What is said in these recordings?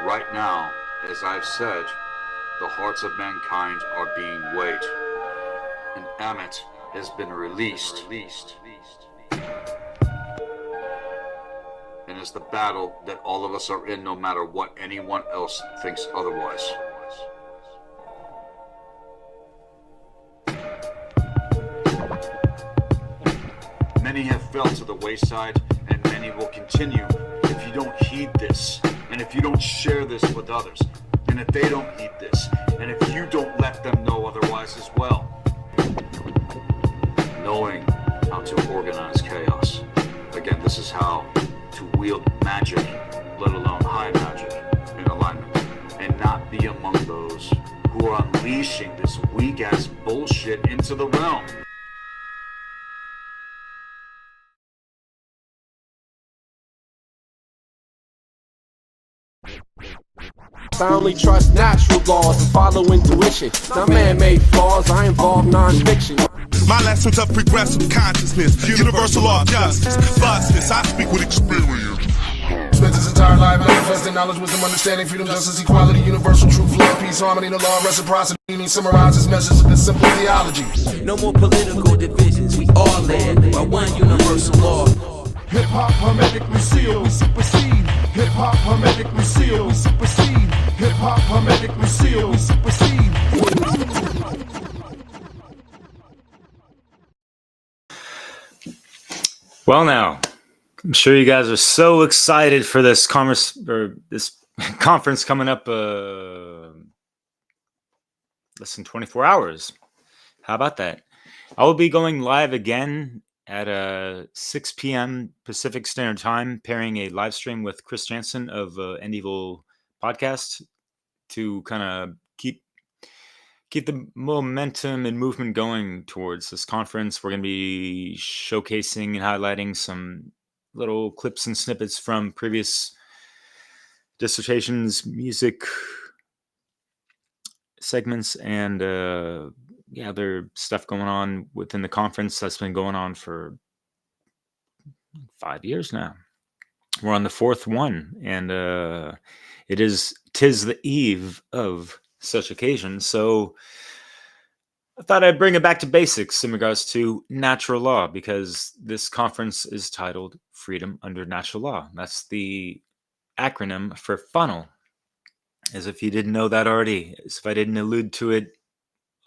Right now, as I've said, the hearts of mankind are being weighed. And Amit has been released. And it's the battle that all of us are in, no matter what anyone else thinks otherwise. Many have fell to the wayside, and many will continue if you don't heed this, and if you don't share this with others, and if they don't heed this, and if you don't let them know otherwise as well. Knowing how to organize chaos. Again, this is how to wield magic, let alone high magic, in alignment, and not be among those who are unleashing this weak-ass bullshit into the realm. I only trust natural laws and follow intuition. Not man-made flaws, I involve non-fiction. My lessons of progressive consciousness, universal law of justice, vastness, I speak with experience. Spends his entire life manifesting knowledge, wisdom, understanding, freedom, justice, equality, universal truth, love, peace, harmony, the law of reciprocity. He summarizes messages of this simple theology. No more political divisions, we all live by one universal law. Hip-hop hermetically sealed, we supersede. Hip-hop hermetically sealed, we supersede. Hip-hop hermetically sealed, we supersede. Well, now, I'm sure you guys are so excited for this conference coming up less than 24 hours. How about that? I will be going live again at 6 p.m. Pacific Standard Time, pairing a live stream with Chris Jansen of End Evil Podcast to kind of keep the momentum and movement going towards this conference. We're going to be showcasing and highlighting some little clips and snippets from previous dissertations, music segments, and other stuff going on within the conference that's been going on for 5 years now. We're on the fourth one, and tis the eve of such occasion. So I thought I'd bring it back to basics in regards to natural law, because this conference is titled Freedom Under Natural Law. That's the acronym for funnel. As if you didn't know that already, as if I didn't allude to it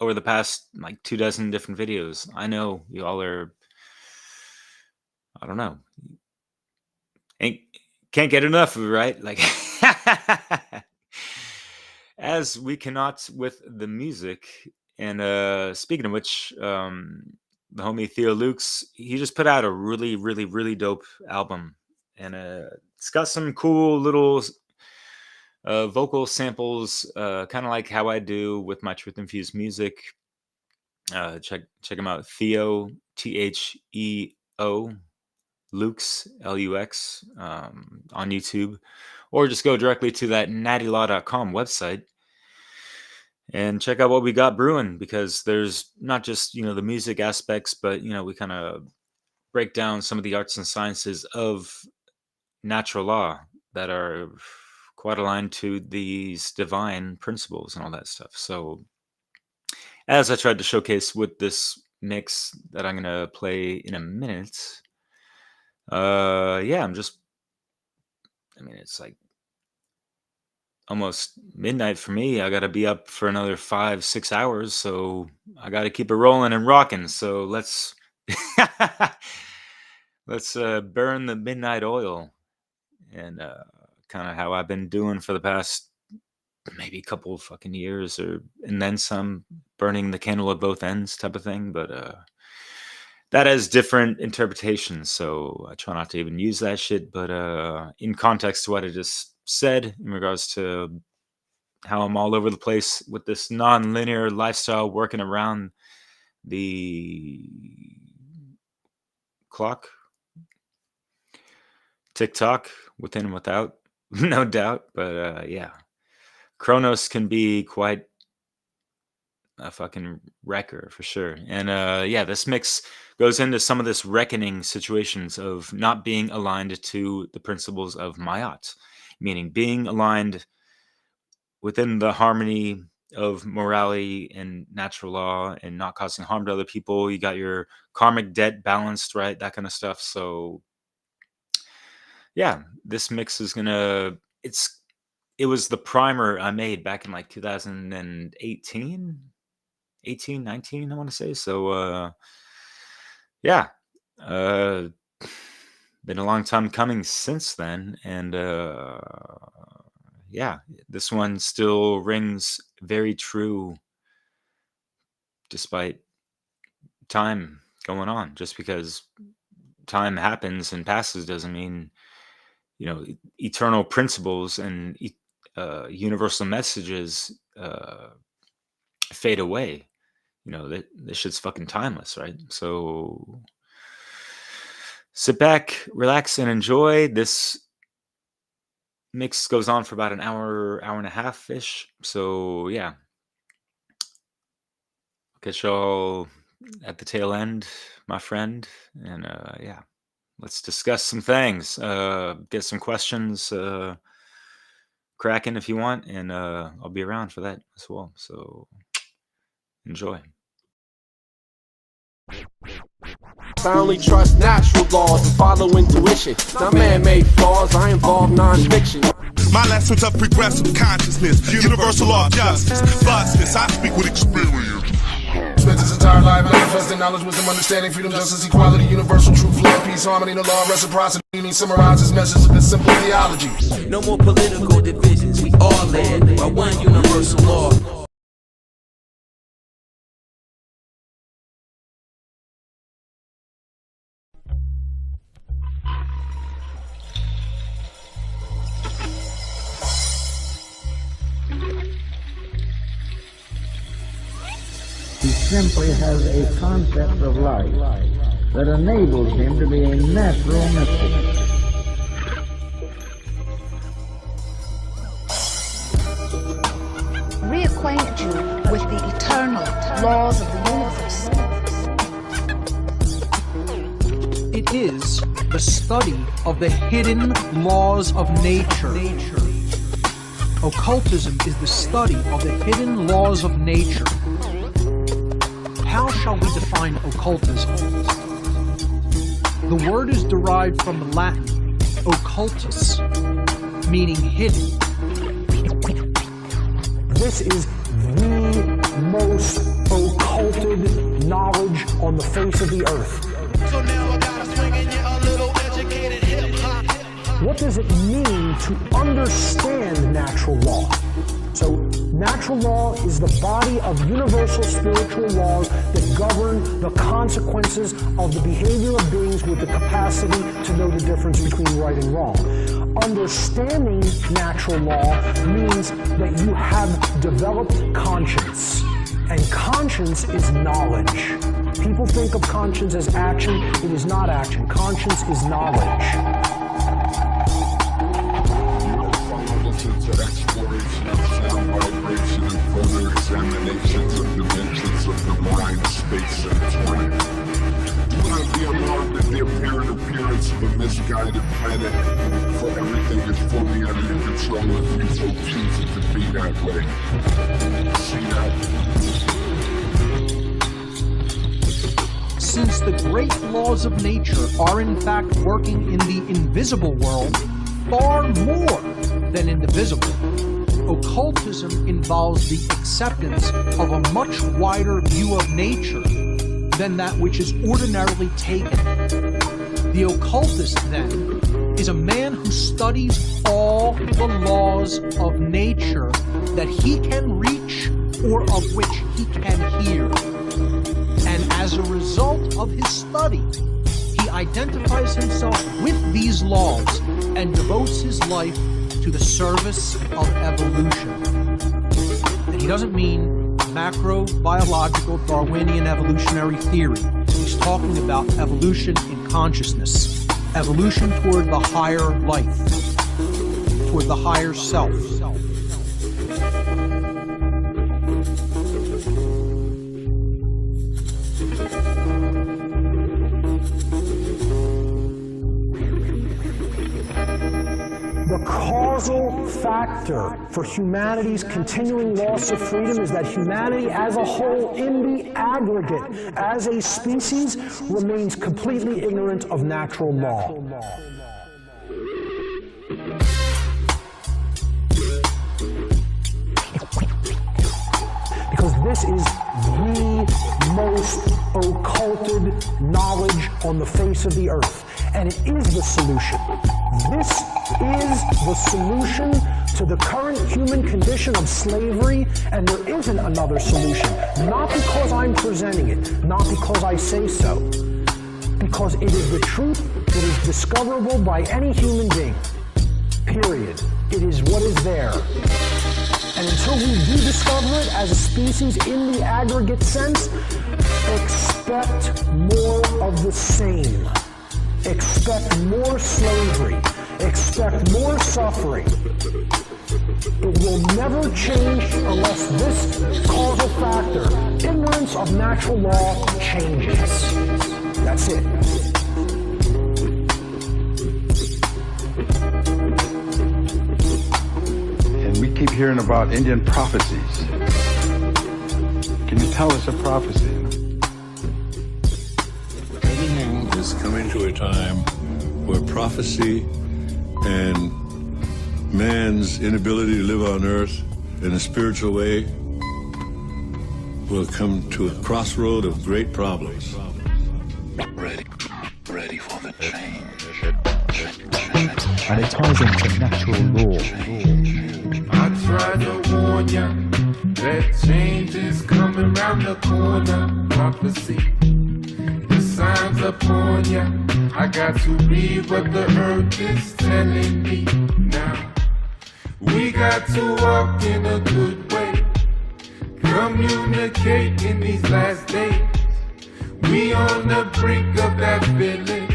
over the past 24 different videos. I know you all are, I don't know, can't get enough of it, right? Like, as we cannot with the music. And speaking of which, the homie Theo Lukes, he just put out a really, really, really dope album, and it's got some cool little vocal samples, kind of like how I do with my Truth-Infused music. Check him out, Theo, Theo, Lukes, Lux, on YouTube, or just go directly to that nattylaw.com website and check out what we got brewing, because there's not just, the music aspects, but, we kind of break down some of the arts and sciences of natural law that are quite aligned to these divine principles and all that stuff. So as I tried to showcase with this mix that I'm going to play in a minute, it's like almost midnight for me. I got to be up for another 5-6 hours, so I got to keep it rolling and rocking. So let's burn the midnight oil, and kind of how I've been doing for the past maybe a couple of fucking years, and then some, burning the candle at both ends type of thing. But that has different interpretations, so I try not to even use that shit. But in context to what I just said in regards to how I'm all over the place with this non-linear lifestyle, working around the clock, TikTok, within and without, no doubt. But Chronos can be quite a fucking wrecker for sure. And this mix goes into some of this reckoning situations of not being aligned to the principles of Mayat, meaning being aligned within the harmony of morality and natural law and not causing harm to other people. You got your karmic debt balanced, right? That kind of stuff. So yeah, this mix is gonna, it was the primer I made back in like 2018, 19, I want to say. So yeah, been a long time coming since then. And yeah, this one still rings very true despite time going on. Just because time happens and passes doesn't mean, eternal principles and universal messages fade away. This shit's fucking timeless, right? So sit back, relax, and enjoy. This mix goes on for about an hour and a half ish. So yeah, catch y'all at the tail end, my friend. And yeah, let's discuss some things, get some questions cracking if you want, and I'll be around for that as well. So enjoy. I only trust natural laws and follow intuition. Not man-made flaws, I involve non-fiction. My lessons of progressive consciousness, universal law of justice, vastness, I speak with experience. Spends his entire life manifesting knowledge, wisdom, understanding, freedom, justice, equality, universal truth, love, peace, harmony, the law, reciprocity. He summarizes message of this simple theology. No more political divisions, we all led by one universal law. He simply has a concept of life that enables him to be a natural mystic. Reacquaint you with the eternal laws of the universe. It is the study of the hidden laws of nature. Occultism is the study of the hidden laws of nature. How shall we define occultism? The word is derived from the Latin occultus, meaning hidden. This is the most occulted knowledge on the face of the earth. So now I gotta swing in you a little educated hip hop. What does it mean to understand natural law? So, natural law is the body of universal spiritual laws that govern the consequences of the behavior of beings with the capacity to know the difference between right and wrong. Understanding natural law means that you have developed conscience, and conscience is knowledge. People think of conscience as action. It is not action. Conscience is knowledge. To exploration of sound vibration and further examinations of dimensions of the mind, space, and time. Do not be alarmed at the apparent appearance of a misguided planet, for everything is fully under your control if you so choose it to be that way. See that? Since the great laws of nature are in fact working in the invisible world far more than in the visible, occultism involves the acceptance of a much wider view of nature than that which is ordinarily taken. The occultist, then, is a man who studies all the laws of nature that he can reach or of which he can hear. And as a result of his study, he identifies himself with these laws and devotes his life to the service of evolution. And he doesn't mean macro-biological Darwinian evolutionary theory. He's talking about evolution in consciousness, evolution toward the higher life, toward the higher self. The car causal factor for humanity's continuing loss of freedom is that humanity as a whole, in the aggregate, as a species, remains completely ignorant of natural law. Because this is the most occulted knowledge on the face of the earth. And it is the solution. This is the solution to the current human condition of slavery, and there isn't another solution. Not because I'm presenting it, not because I say so, because it is the truth that is discoverable by any human being. Period. It is what is there. And until we do discover it as a species in the aggregate sense, expect more of the same. Expect more slavery. Expect more suffering. It will never change unless this causal factor, ignorance of natural law, changes. That's it. And we keep hearing about Indian prophecies. Can you tell us a prophecy? Everything is coming to a time where prophecy and man's inability to live on earth in a spiritual way will come to a crossroad of great problems. Ready for the change. And it ties into natural law. I tried to warn ya that change is coming round the corner. Prophecy, the signs upon ya. I got to read what the earth is telling me now. We got to walk in a good way, communicate in these last days. We on the brink of that feeling,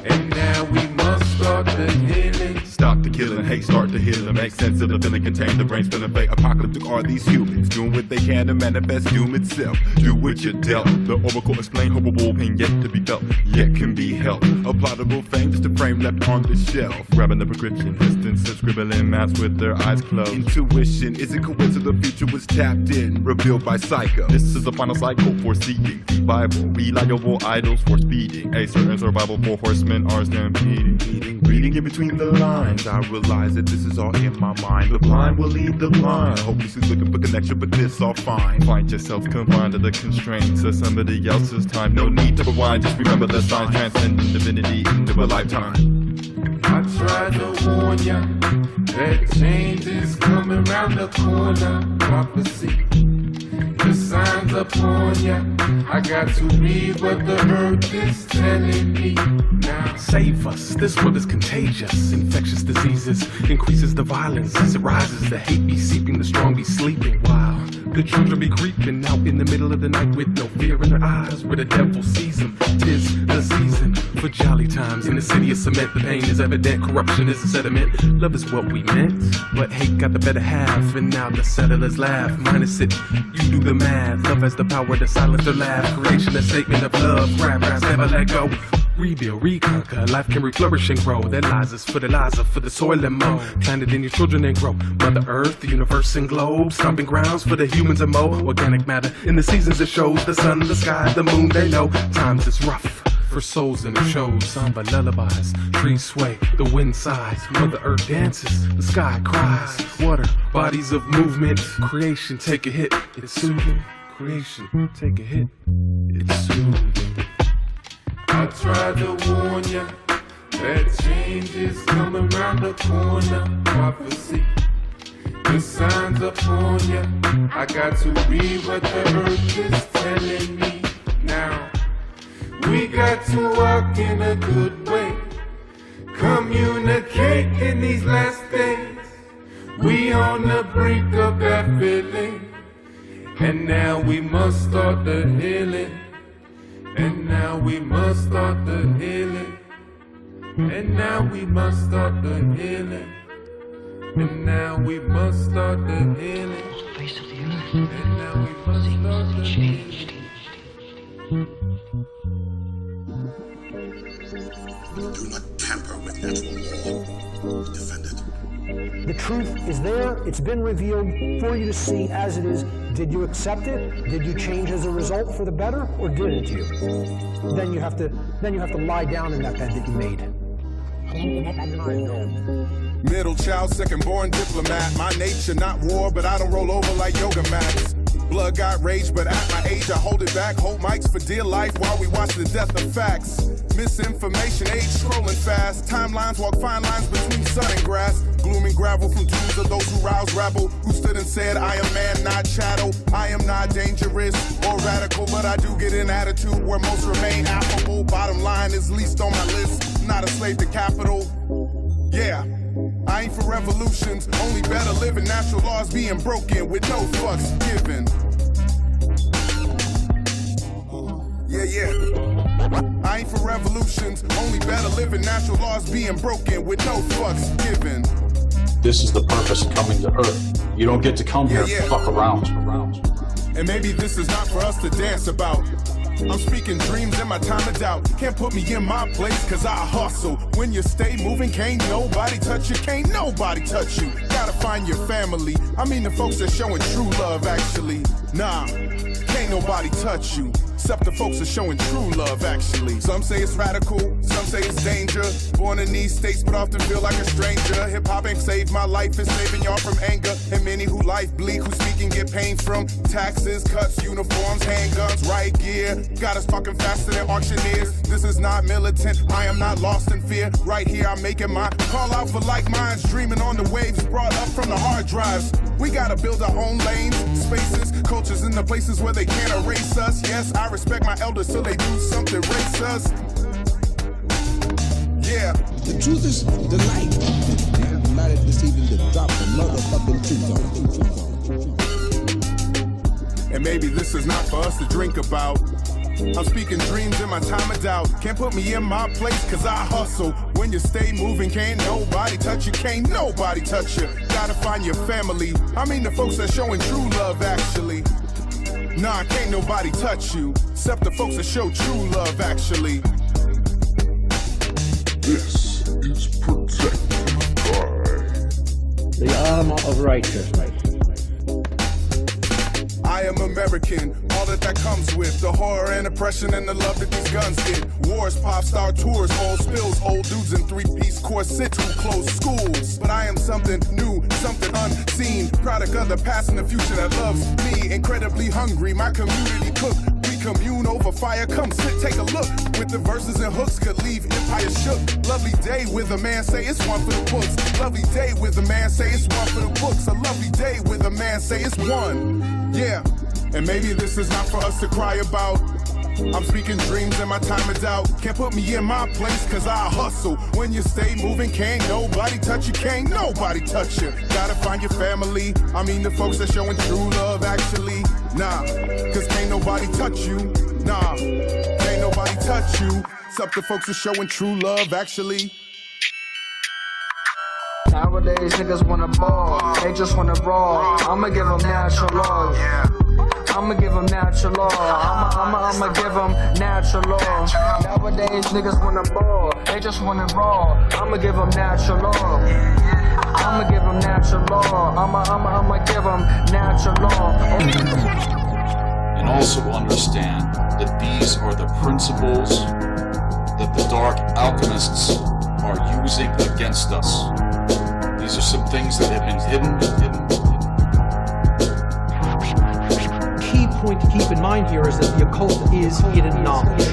and now we must start the healing. Stop the killing, hate, start the healing. Make sense of the feeling, contain the brains feeling fake. Apocalyptic are these humans, doing what they can to manifest doom itself. Do what you're dealt. The oracle explain hopable pain yet to be felt, yet can be helped. Applaudable fame, just a frame left on the shelf. Grabbing the prescription, distance and scribbling maps with their eyes closed. Intuition isn't coincidence, the future was tapped in, revealed by psycho. This is the final cycle for seeking the Bible, reliable idols for speeding. A certain survival for horsemen are stampeding. Reading in between the lines, I realize that this is all in my mind. The blind will lead the blind. Hopelessly looking for connection, but this all fine. Find yourself confined to the constraints of somebody else's time. No need to rewind, just remember the signs transcending divinity into a lifetime. I tried to warn ya that change is coming round the corner. Prophecy, the signs upon ya. I got to read what the earth is telling me now. Save us, this world is contagious. Infectious diseases increases the violence as it rises. The hate be seeping, the strong be sleeping. Wow, the children be creeping out in the middle of the night with no fear in their eyes, where the devil sees them. 'Tis the season for jolly times in the city of cement. The pain is evident, corruption is a sediment. Love is what we meant, but hate got the better half, and now the settlers laugh. Minus it, you do the math. Love has the power to silence their laugh. Creation, a statement of love. Grab, never let go. Rebuild, reconquer, life can re-flourish and grow. That lies is fertilizer for the soil and mow. Plant it in your children and grow. Mother Earth, the universe and globe. Stomping grounds for the humans and mow. Organic matter in the seasons it shows. The sun, the sky, the moon, they know. Times is rough for souls and it shows. Samba lullabies, trees sway, the wind sighs. Mother Earth dances, the sky cries. Water, bodies of movement. Creation take a hit, it's soothing. Creation take a hit, it's soothing. I tried to warn ya that change is coming round the corner. Prophecy, the signs upon ya. I got to read what the earth is telling me now. We got to walk in a good way, communicate in these last days. We on the brink of that feeling, and now we must start the healing. And now we must start the healing. And now we must start the healing. And now we must start the healing. And now we must start the healing. Do not tamper with natural law. Defend it. The truth is there. It's been revealed for you to see as it is. Did you accept it? Did you change as a result for the better, or didn't you? Then you have to lie down in that bed that you made. Middle child, second born diplomat. My nature not war, but I don't roll over like yoga mats. Blood got rage, but at my age I hold it back. Hold mics for dear life while we watch the death of facts. Misinformation, age scrolling fast. Timelines walk fine lines between sun and grass. Glooming gravel from tombs of those who rouse rabble, who stood and said, I am man, not chattel. I am not dangerous or radical, but I do get an attitude where most remain affable. Bottom line is least on my list, not a slave to capital. Yeah, I ain't for revolutions, only better living. Natural laws being broken with no fucks given. Yeah. I ain't for revolutions, only better living. Natural laws being broken with no fucks given. This is the purpose of coming to Earth. You don't get to come here and fuck around. And maybe this is not for us to dance about. I'm speaking dreams in my time of doubt. Can't put me in my place, cause I hustle. When you stay moving, can't nobody touch you. Can't nobody touch you. Gotta find your family. I mean the folks that showing true love, actually. Nah, can't nobody touch you. Except the folks that showing true love, actually. Some say it's radical, some say it's danger. Born in these states, but often feel like a stranger. Hip-hop ain't saved my life, it's saving y'all from anger. And many who life bleak, who speak and get pain from taxes, cuts, uniforms, handguns, right gear. Got us talking faster than auctioneers. This is not militant, I am not lost in fear. Right here, I'm making my call out for like minds, dreaming on the waves brought up from the hard drives. We gotta build our own lanes, spaces, cultures in the places where they can't erase us. Yes, I respect my elders till they do something racist. Yeah. The truth is the light. The matter is even to drop the motherfucking truth on. And maybe this is not for us to drink about. I'm speaking dreams in my time of doubt. Can't put me in my place cause I hustle. When you stay moving, can't nobody touch you. Can't nobody touch you. Gotta find your family. I mean the folks that showing true love, actually. Nah, can't nobody touch you, except the folks that show true love, actually. This is protected by the armor of righteousness. I am American, all that comes with the horror and oppression and the love that these guns get. Wars, pop star tours, old spills, old dudes in three-piece corsets who close schools. But I am something new, something unseen, product of the past and the future that loves me. Incredibly hungry, my community cook. We commune over fire, come sit, take a look. With the verses and hooks could leave empire shook. Lovely day with a man say it's one for the books. Lovely day with a man say it's one for the books. A lovely day with a man say it's one. Yeah, and maybe this is not for us to cry about. I'm speaking dreams in my time of doubt. Can't put me in my place cause I hustle. When you stay moving, can't nobody touch you. Can't nobody touch you. Gotta find your family. I mean the folks that showing true love, actually. Nah, cause can't nobody touch you. Nah, can't nobody touch you. Except the folks that showing true love, actually. Nowadays niggas wanna ball, they just wanna brawl. I'ma give them natural law. I'ma give them natural law. I'ma give them natural law. Nowadays niggas wanna ball, they just wanna brawl. I'ma give them natural law. I'ma give them natural law. I'ma give them natural law. And also understand that these are the principles that the dark alchemists are using against us. These are some things that have been hidden. Key point to keep in mind here is that the occult is hidden knowledge.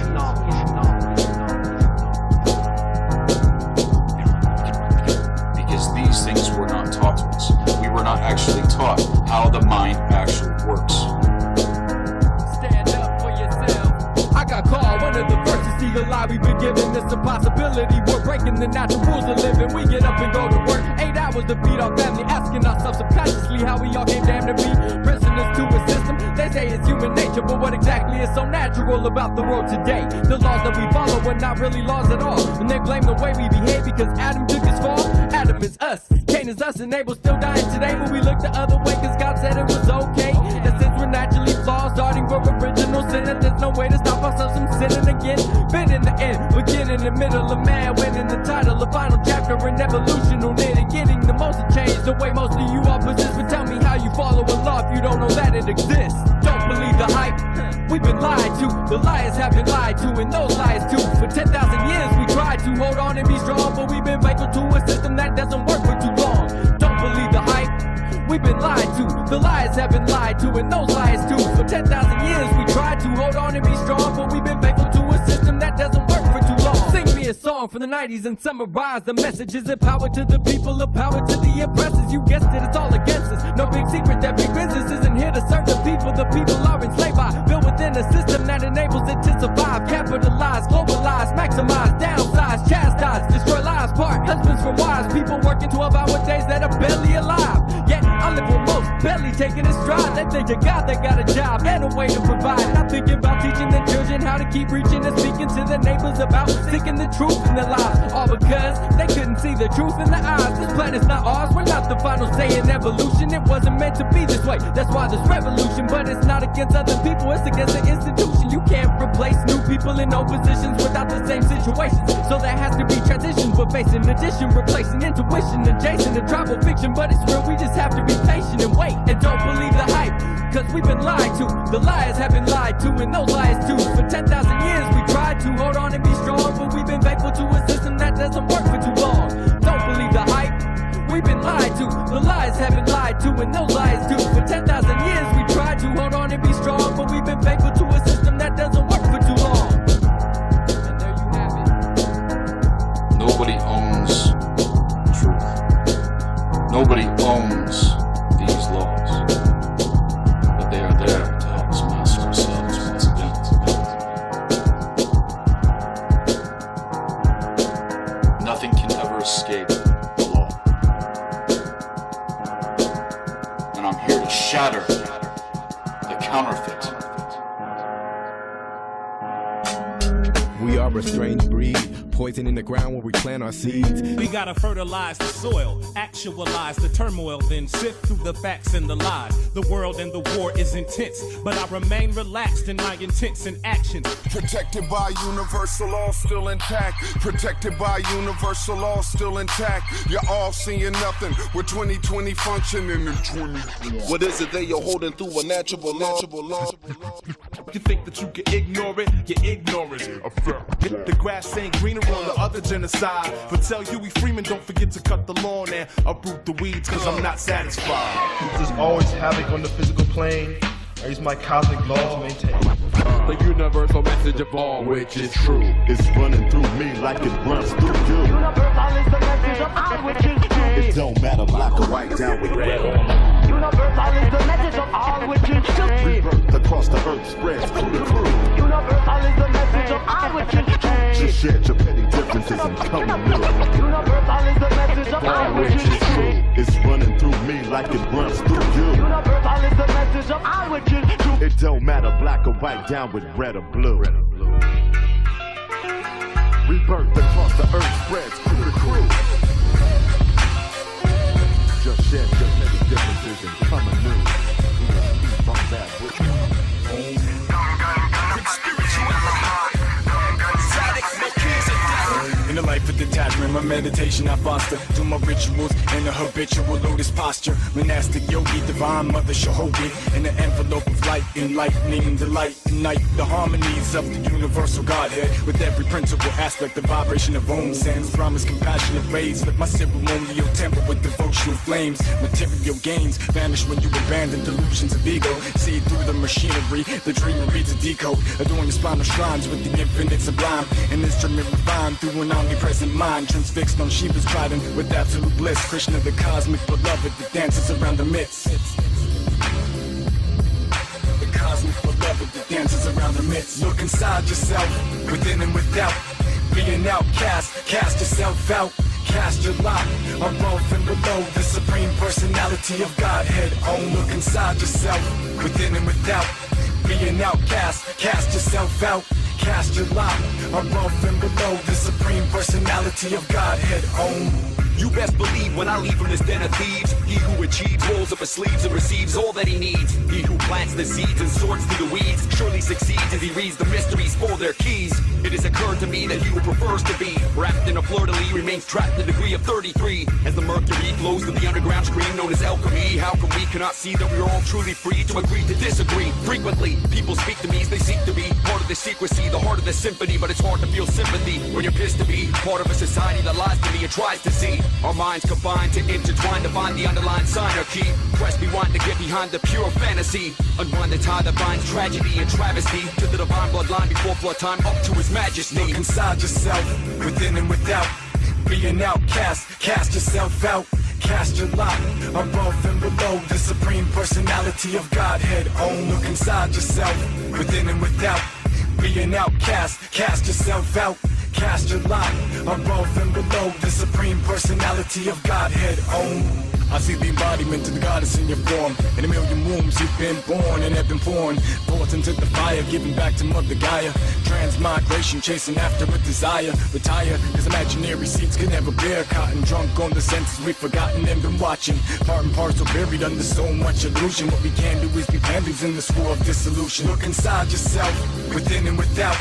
Because these things were not taught to us. We were not actually taught how the mind actually works. Stand up for yourself. I got called one of the first to see the lie we've been given. This a possibility. We're breaking the natural rules of living. We get up and go to work. 8 hours to feed our family. Asking ourselves subconsciously how we all came damn to be prisoners to a system. They say it's human nature, but what exactly is so natural about the world today? The laws that we follow are not really laws at all. And they blame the way we behave because Adam took his fall. Adam is us. Cain is us, and Abel still dying today. But we look the other way because God said it was okay. That since we're naturally flawed, starting from original sin, that there's no way to stop ourselves from sinning again. Been in the end, beginning in the middle of man, winning the title, the final chapter in evolution on it, and getting the the most to change the way most of you all persist. But tell me how you follow a law if you don't know that it exists. Don't believe the hype. We've been lied to. The liars have been lied to, and those liars too. For 10,000 years we tried to hold on and be strong, but we've been faithful to a system that doesn't work for too long. Don't believe the hype. We've been lied to. The liars have been lied to, and those liars too. For 10,000 years we tried to hold on and be strong, but we've been faithful to a system that doesn't work for too long. Sing me a song from the 90s and summarize the messages of power to the people, of power to the oppressors. You guessed it, it's all against us. No big secret that big business isn't here to serve the people. The people are enslaved by, built within a system that enables it to survive. Capitalize, globalize, maximize, downsize, chastise, destroy lives, part husbands from wives. People working 12-hour days that are barely alive. Yet I live with most, barely taking a stride. They think to God they got a job and a way to provide. I'm thinking about teaching the children how to keep reaching and speaking to the neighbors about seeking the truth in their lives. All because they couldn't see the truth in their eyes. This planet's not ours, we're not the final say in evolution. It wasn't meant to be this way, that's why there's revolution. But it's not against other people, it's against the institution. You can't replace new people in old positions without the same situations. So there has to be transitions, but facing addition, replacing intuition, adjacent to tribal fiction. But it's real, we just have to be patient and wait, and don't believe the hype, cause we've been lied to. The liars have been lied to, and those liars too. For 10,000 years we tried to hold on and be strong, but we've been faithful to a system that doesn't work for too long. Don't believe the hype, we've been lied to. The liars have been lied to, and those liars too. For 10,000 years we tried to hold on and be strong, but we've been faithful to a system that doesn't work for too long. And there you have it. Nobody owns truth. Nobody owns these laws, but they are there to help us master ourselves once again. Nothing can ever escape the law, and I'm here to shatter the counterfeit. We are a strange breed, poison in the ground where we plant our seeds. We gotta fertilize the soil, actualize the turmoil, then sift through the facts and the lies. The world and the war is intense, but I remain relaxed in my intents and actions. Protected by universal law, still intact. Protected by universal law, still intact. You're all seeing nothing with 2020 functioning in 2020. What is it that you're holding through a natural law? You think that you can ignore it? You're ignorant. The grass ain't greener on the other genocide. But tell Huey Freeman, don't forget to cut the lawn and uproot the weeds, cause I'm not satisfied. There's always havoc on the physical plane. I use my cosmic law to maintain the universal message of all, which is true. It's running through me like it runs through you. Universal is the message of all, which is true. It don't matter black or white, down with red. Universal is the message of all, which is true. Rebirth across the earth spreads through the crew. Universal is the message of all, which is true. Just shed your petty differences and come new. Universal is the message of all, which is true. It's running through me like it runs through you. Universal is the message of all, which is true. It don't matter black or white, down with red or blue. Rebirth across the earth spreads through the crew. Just shed your petty differences and come anew. From that which In the life of detachment, my meditation I foster. Do my rituals in a habitual lotus posture. Monastic yogi, divine mother Shahogi. In the envelope of light, enlightening the light, ignite the harmonies of the universal Godhead. With every principal aspect, the vibration of Om sends promise compassionate rays. Let my ceremonial temper with devotional flames. Material gains vanish when you abandon delusions of ego. See through the machinery, the dreamery to decode. Adorn the spinal shrines with the infinite sublime. An instrument refined through an omnipresent mind, transfixed on Shiva's trident with absolute bliss. Krishna, the cosmic beloved that dances around the midst. The cosmic beloved that dances around the midst. Look inside yourself, within and without. Be an outcast, cast yourself out. Cast your lot above and below the supreme personality of Godhead. Own, look inside yourself, within and without. Be an outcast, cast yourself out. Cast your lot above and below the supreme personality of Godhead. Om. You best believe when I leave from this den of thieves, he who achieves rolls up his sleeves and receives all that he needs. He who plants the seeds and sorts through the weeds surely succeeds as he reads the mysteries for their keys. It has occurred to me that he who prefers to be wrapped in a fleur-de-lis remains trapped in the degree of 33 as the mercury flows to the underground stream known as alchemy. How come we cannot see that we are all truly free to agree to disagree? Frequently, people speak to me as they seek to be part of the secrecy, the heart of the symphony, but it's hard to feel sympathy when you're pissed to be part of a society that lies to me and tries to see our minds combine to intertwine to find the underlying sign or key. Press rewind to get behind the pure fantasy, unwind the tie that binds tragedy and travesty to the divine bloodline before flood time up to his majesty. Look inside yourself, within and without. Be an outcast, cast yourself out. Cast your lot above and below the supreme personality of Godhead. Own. Look inside yourself, within and without. Be an outcast, cast yourself out. Cast your lot above and below the supreme personality of Godhead. Own. I see the embodiment of the goddess in your form. In a million wombs you've been born and have been born. Forth into the fire, giving back to Mother Gaia. Transmigration, chasing after a desire. Retire, cause imaginary seats can never bear cotton. Drunk on the senses we've forgotten and been watching. Part and parcel buried under so much illusion. What we can do is be pandas in this war of dissolution. Look inside yourself, within and without.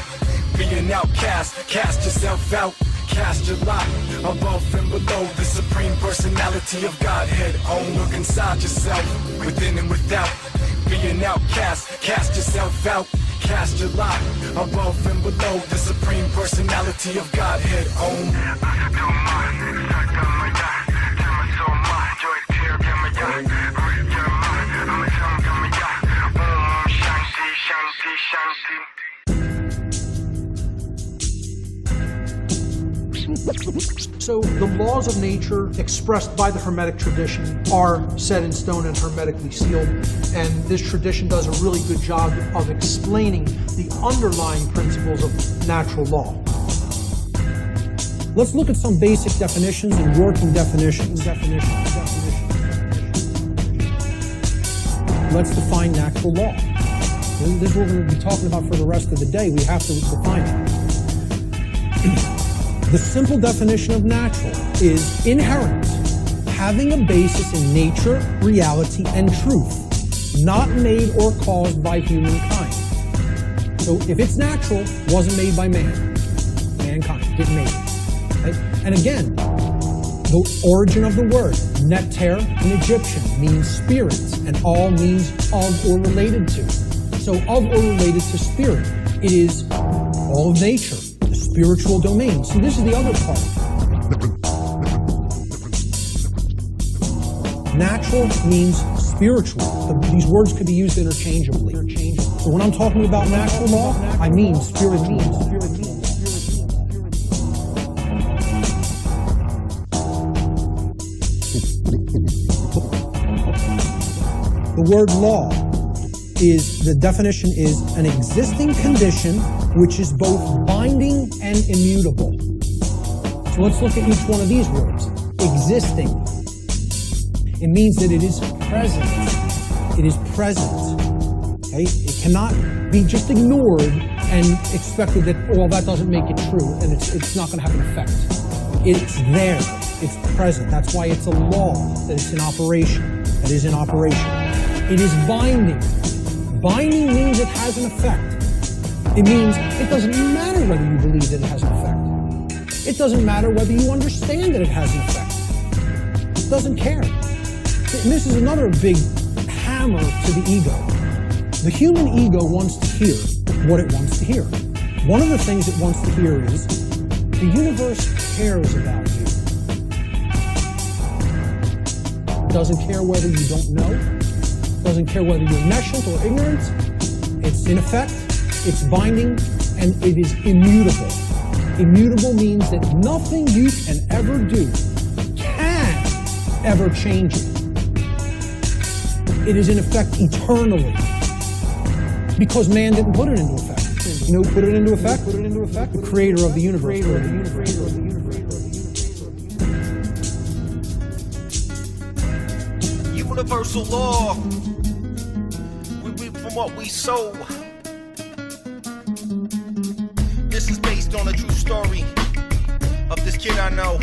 Be an outcast, cast yourself out. Cast your lot above and below the supreme personality of Godhead. Own. Look inside yourself, within and without. Be an outcast, cast yourself out. Cast your lot above and below the supreme personality of Godhead. Own. So the laws of nature expressed by the Hermetic tradition are set in stone and hermetically sealed, and this tradition does a really good job of explaining the underlying principles of natural law. Let's look at some basic definitions and working definitions. Let's define natural law. This is what we're going to be talking about for the rest of the day. We have to define it. The simple definition of natural is inherent, having a basis in nature, reality, and truth, not made or caused by humankind. So if it's natural, wasn't made by mankind, didn't make it. Right? And again, the origin of the word, neter in Egyptian, means spirit, and all means of or related to. So of or related to spirit, it is all of nature. Spiritual domain. So this is the other part. Natural means spiritual. These words could be used interchangeably. So when I'm talking about natural law, I mean spiritual law. The word law the definition is an existing condition which is both binding and immutable. So let's look at each one of these words. Existing. It means that it is present. It is present. Okay? It cannot be just ignored and expected that, well, that doesn't make it true, and it's not going to have an effect. It's there. It's present. That's why it's a law, that it's in operation. That is in operation. It is binding. Binding means it has an effect. It means it doesn't matter whether you believe that it has an effect. It doesn't matter whether you understand that it has an effect. It doesn't care. And this is another big hammer to the ego. The human ego wants to hear what it wants to hear. One of the things it wants to hear is, the universe cares about you. It doesn't care whether you don't know. Doesn't care whether you're nescient or ignorant. It's in effect, it's binding, and it is immutable. Immutable means that nothing you can ever do can ever change it. It is in effect eternally. Because man didn't put it into effect. You know who put it into effect? The creator of the universe. Universal law. We reap from what we sow. This is based on a true story of this kid I know.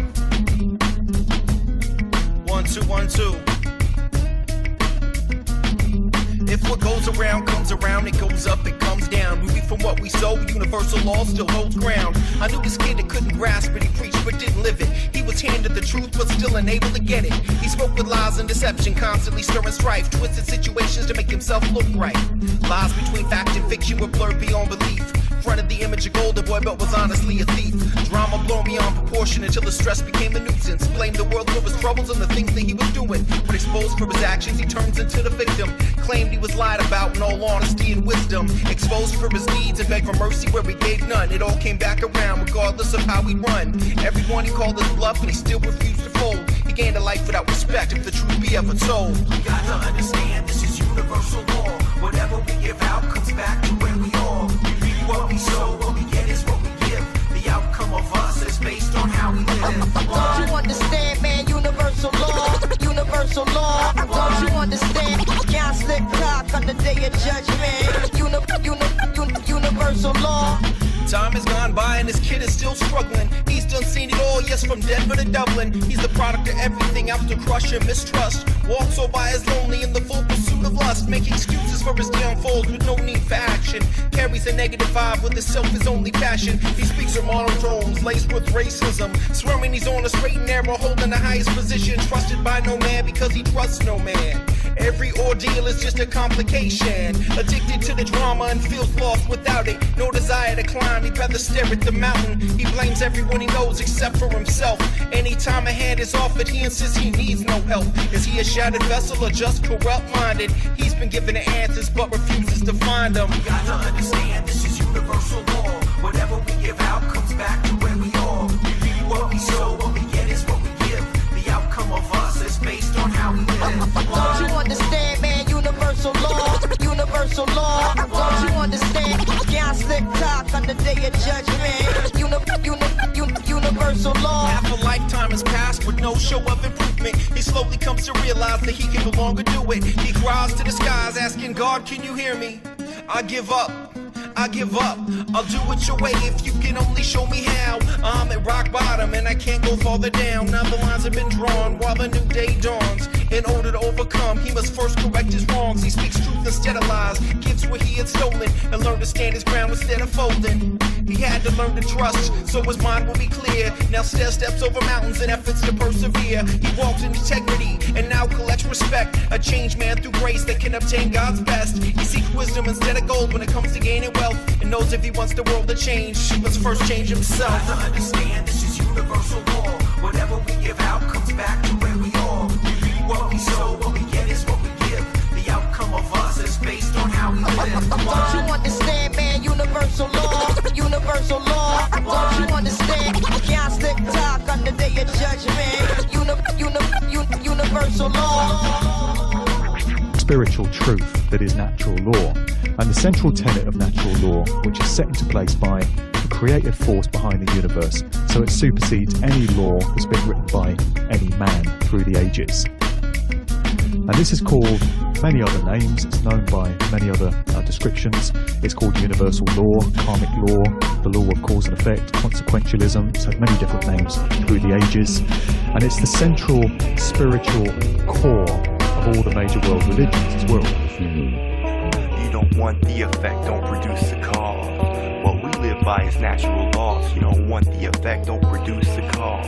1, 2, 1, 2. If what goes around comes around, it goes up, it comes down. We reap from what we sow, universal law still holds ground. I knew this kid that couldn't grasp it, he preached but didn't live it. He was handed the truth but still unable to get it. He spoke with lies and deception, constantly stirring strife, twisted situations to make himself look right. Lies between fact and fiction were blurred beyond belief. Fronted the image of golden boy but was honestly a thief. Drama blown beyond proportion until the stress became a nuisance. Blamed the world for his troubles and the things that he was doing. But exposed for his actions, he turns into the victim. Claimed he was lied about in all honesty and wisdom. Exposed for his deeds and begged for mercy where he gave none. It all came back around regardless of how he run. Everyone he called his bluff and he still refused to fold. He gained a life without respect if the truth be ever told. We got to understand this is universal law. Whatever we give out comes back to where we are. What we sow, what we get is what we give. The outcome of us is based on how we live. Don't you understand, man? Universal law, universal law. Don't you understand? Can't slip cock on the day of judgment. Universal law. Time has gone by and this kid is still struggling. He's done seen it all, yes, from Denver to Dublin. He's the product of everything out to crush and mistrust. Walks all by as lonely in the full pursuit of lust. Making excuses for his downfalls with no need for action. Carries a negative vibe with his self his only passion. He speaks in monotones, laced with racism. Swearing he's on a straight and narrow, holding the highest position. Trusted by no man because he trusts no man. Every ordeal is just a complication. Addicted to the drama and feels lost without it. No desire to climb, he'd rather stare at the mountain. He blames everyone he knows except for himself. Anytime a hand is offered, he insists he needs no help. Is he a shattered vessel or just corrupt-minded? He's been given the answers but refuses to find them. We got to understand this is universal law. Whatever we give out comes back to where we are. We reap what we sow, what we get is what we give. The outcome of us is based on how we live. Don't you understand, man? Universal law, universal law. Don't you understand? Can't slip cock on the day of judgment. Universal law. Half a lifetime has passed with no show of improvement. He slowly comes to realize that he can no longer do it. He cries to the skies asking God, can you hear me? I give up. I give up. I'll do it your way if you can only show me how. I'm at rock bottom and I can't go farther down. Now the lines have been drawn while the new day dawns. In order to overcome, he must first correct his wrongs. He speaks truth instead of lies, gives what he had stolen, and learn to stand his ground instead of folding. He had to learn to trust, so his mind will be clear. Now steps over mountains in efforts to persevere. He walks in integrity and now collects respect. A changed man through grace that can obtain God's best. He seeks wisdom instead of gold when it comes to gaining wealth, and knows if he wants the world to change, he must first change himself. We got to understand this is universal law. Whatever we give out comes back to where we are. We reap what we sow, what we get is what we give. The outcome of us is based on how we live. Don't you understand, man? Universal law, universal law. Don't you understand? Can't slip talk on the day of judgment. Universal law. Spiritual truth that is natural law, and the central tenet of natural law, which is set into place by the creative force behind the universe, so it supersedes any law that's been written by any man through the ages. And this is called many other names. It's known by many other descriptions. It's called universal law, karmic law, the law of cause and effect, consequentialism. It's had many different names through the ages, and it's the central spiritual core of all the major world religions as well. You don't want the effect, don't produce the cause. What we live by is natural laws. You don't want the effect, don't produce the cause.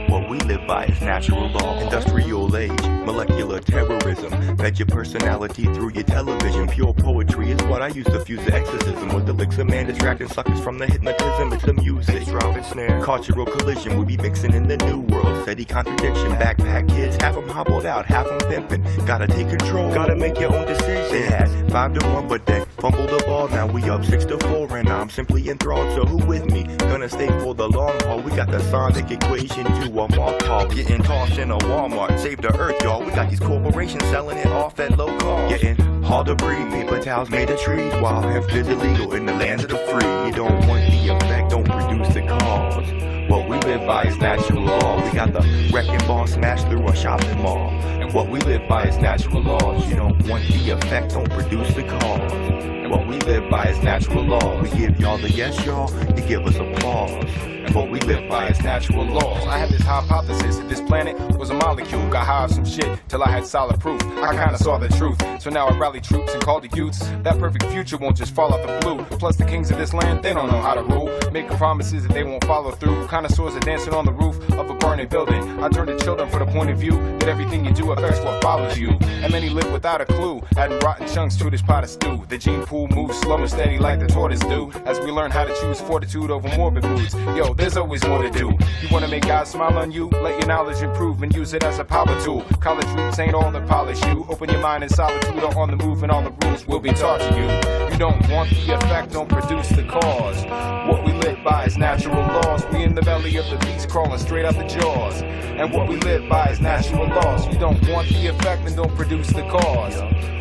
What we live by is natural law. Industrial age, molecular terrorism. Fed your personality through your television. Pure poetry is what I use to fuse the exorcism. With the licks of man distracting suckers from the hypnotism. It's the music, drop and snare. Cultural collision, we be mixing in the new world. Steady contradiction, backpack kids. Half them hobbled out, half them pimping. Gotta take control, gotta make your own decision. They had 5-1, but they fumbled the ball. Now we up 6-4, and I'm simply enthralled. So who with me? Gonna stay for the long haul. We got the sonic equation to a mark call. Getting tossed in a Walmart, save the earth, y'all. We got these corporations selling it off at low cost. Getting hard to breathe, paper towels made of trees, while hemp is illegal in the lands of the free. You don't want the effect, don't produce the cause. What we live by is natural law. We got the wrecking ball smashed through a shopping mall. And what we live by is natural laws. You don't want the effect, don't produce the cause. And what we live by is natural law. We give y'all the yes, y'all. You give us applause. and what we live by is natural laws. I had this hypothesis that this planet was a molecule. Got high off some shit till I had solid proof. I kinda saw the truth, so now I rally troops and call the youths. That perfect future won't just fall out the blue. Plus the kings of this land, they don't know how to rule. Making promises that they won't follow through. Connoisseurs are dancing on the roof of a burning building. I turn to children for the point of view that everything you do affects what follows you. And many live without a clue, adding rotten chunks to this pot of stew. The gene pool moves slow and steady like the tortoise do, as we learn how to choose fortitude over morbid moods. Yo, there's always more to do. You wanna make God smile on you? Let your knowledge improve and use it as a power tool. College roots ain't all that polish you. Open your mind in solitude or on the move, and all the rules will be taught to you. You don't want the effect, don't produce the cause. What we live by is natural laws. We in the belly of the beast crawling straight out the jaws. And what we live by is natural laws. You don't want the effect and don't produce the cause.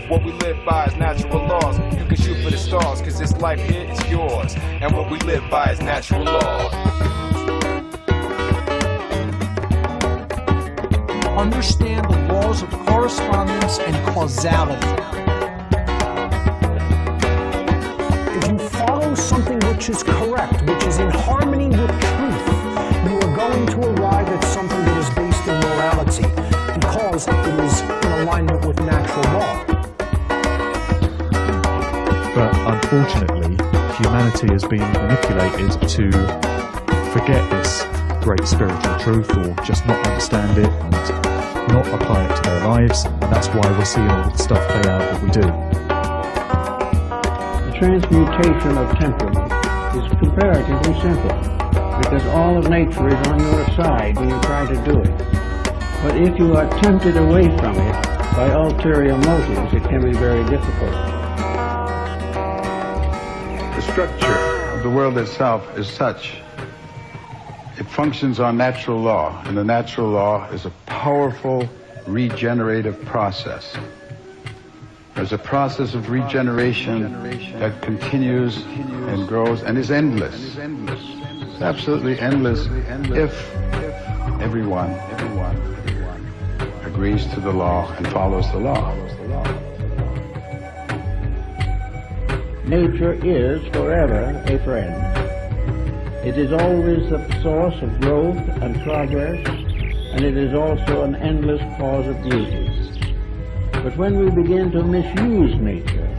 What we live by is natural laws. You can shoot for the stars, cause this life here is yours. And what we live by is natural law. Understand the laws of correspondence and causality. If you follow something which is correct, which is in harmony with truth, you are going to arrive at something that is based in morality, because it is in alignment with natural law. But unfortunately, humanity has been manipulated to forget this great spiritual truth, or just not understand it and not apply it to their lives, and that's why we're seeing all the stuff play out that we do. The transmutation of temperament is comparatively simple, because all of nature is on your side when you try to do it. But if you are tempted away from it by ulterior motives, it can be very difficult. The structure of the world itself is such. It functions on natural law, and the natural law is a powerful regenerative process. There's a process of regeneration that continues and grows and is endless. It's absolutely endless if everyone agrees to the law and follows the law. Nature is forever a friend. It is always the source of growth and progress, and it is also an endless cause of beauty. But when we begin to misuse nature,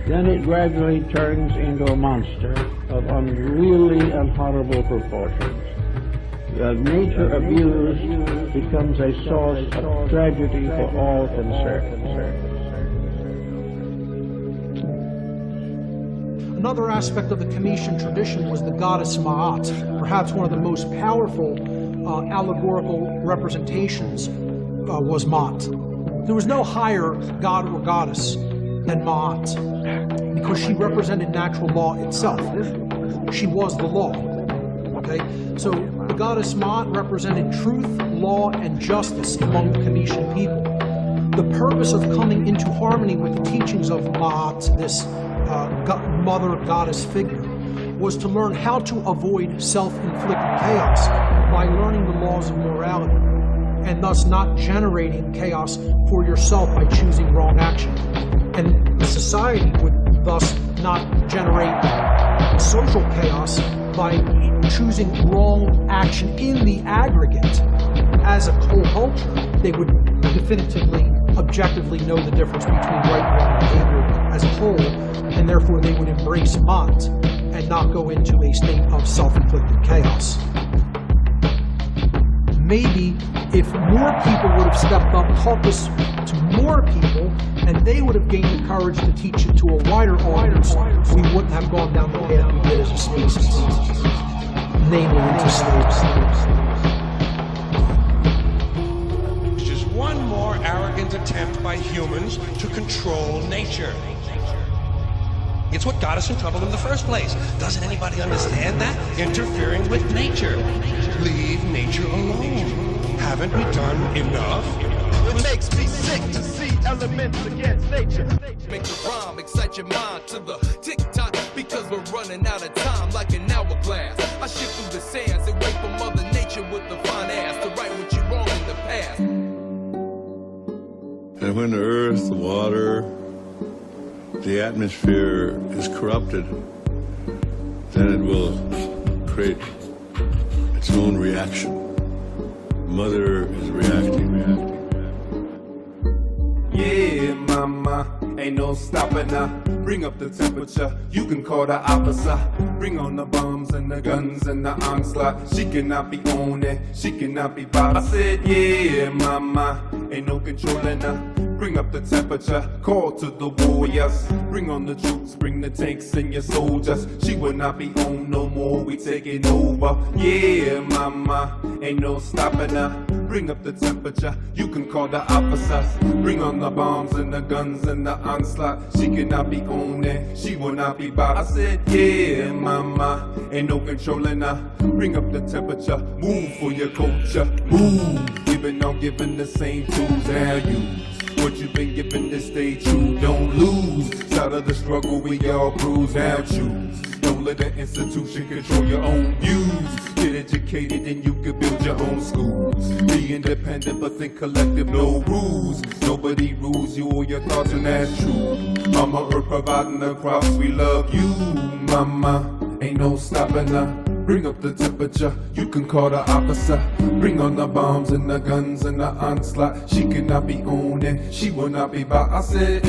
then it gradually turns into a monster of unruly and horrible proportions. Nature abused becomes a source of tragedy for all concerned. Another aspect of the Comitian tradition was the goddess Ma'at, perhaps one of the most powerful allegorical representations was Ma'at. There was no higher god or goddess than Ma'at, because she represented natural law itself. She was the law. Okay? So the goddess Ma'at represented truth, law, and justice among the Comitian people. The purpose of coming into harmony with the teachings of Ma'at, this mother goddess figure, was to learn how to avoid self-inflicted chaos by learning the laws of morality, and thus not generating chaos for yourself by choosing wrong action. And society would thus not generate social chaos by choosing wrong action in the aggregate. As a whole culture, they would definitively, objectively know the difference between right and wrong behavior as a whole, and therefore they would embrace Ma'at and not go into a state of self-inflicted chaos. Maybe if more people would have stepped up, taught this to more people, and they would have gained the courage to teach it to a wider audience, we wouldn't have gone down the path we did as a species, namely into slaves. It's just one more arrogant attempt by humans to control nature. It's what got us in trouble in the first place. Doesn't anybody understand that? Interfering with nature. Leave nature alone. Haven't we done enough? It makes me sick to see elements against nature. Make the rhyme, excite your mind to the tick-tock, because we're running out of time like an hourglass. I shift through the sands and wait for Mother Nature with the fine ass to right what you wrong in the past. And when the earth, the water, the atmosphere is corrupted, then it will create own reaction. Mother is reacting. Yeah, mama, ain't no stopping her. Bring up the temperature, you can call the officer. Bring on the bombs and the guns and the onslaught. She cannot be on it, she cannot be bought. I said, yeah, mama, ain't no controlling her. Bring up the temperature, call to the warriors. Bring on the troops, bring the tanks and your soldiers. She will not be on no more, we taking over. Yeah, mama, ain't no stopping her. Bring up the temperature, you can call the officers. Bring on the bombs and the guns and the onslaught. She cannot be on it, she will not be bought. I said, yeah, mama, ain't no controlling her. Bring up the temperature, move for your culture. Move, giving on giving the same tools now use. What you've been given to stay true, don't lose. Side of the struggle, we all bruise, now choose. Don't let the institution control your own views. Get educated and you can build your own schools. Be independent but think collective, no rules. Nobody rules you or your thoughts and that's true. Mama Earth providing the crops, we love you. Mama, ain't no stopping her. Bring up the temperature, you can call the officer. Bring on the bombs and the guns and the onslaught. She cannot be on it, she will not be bought. I said,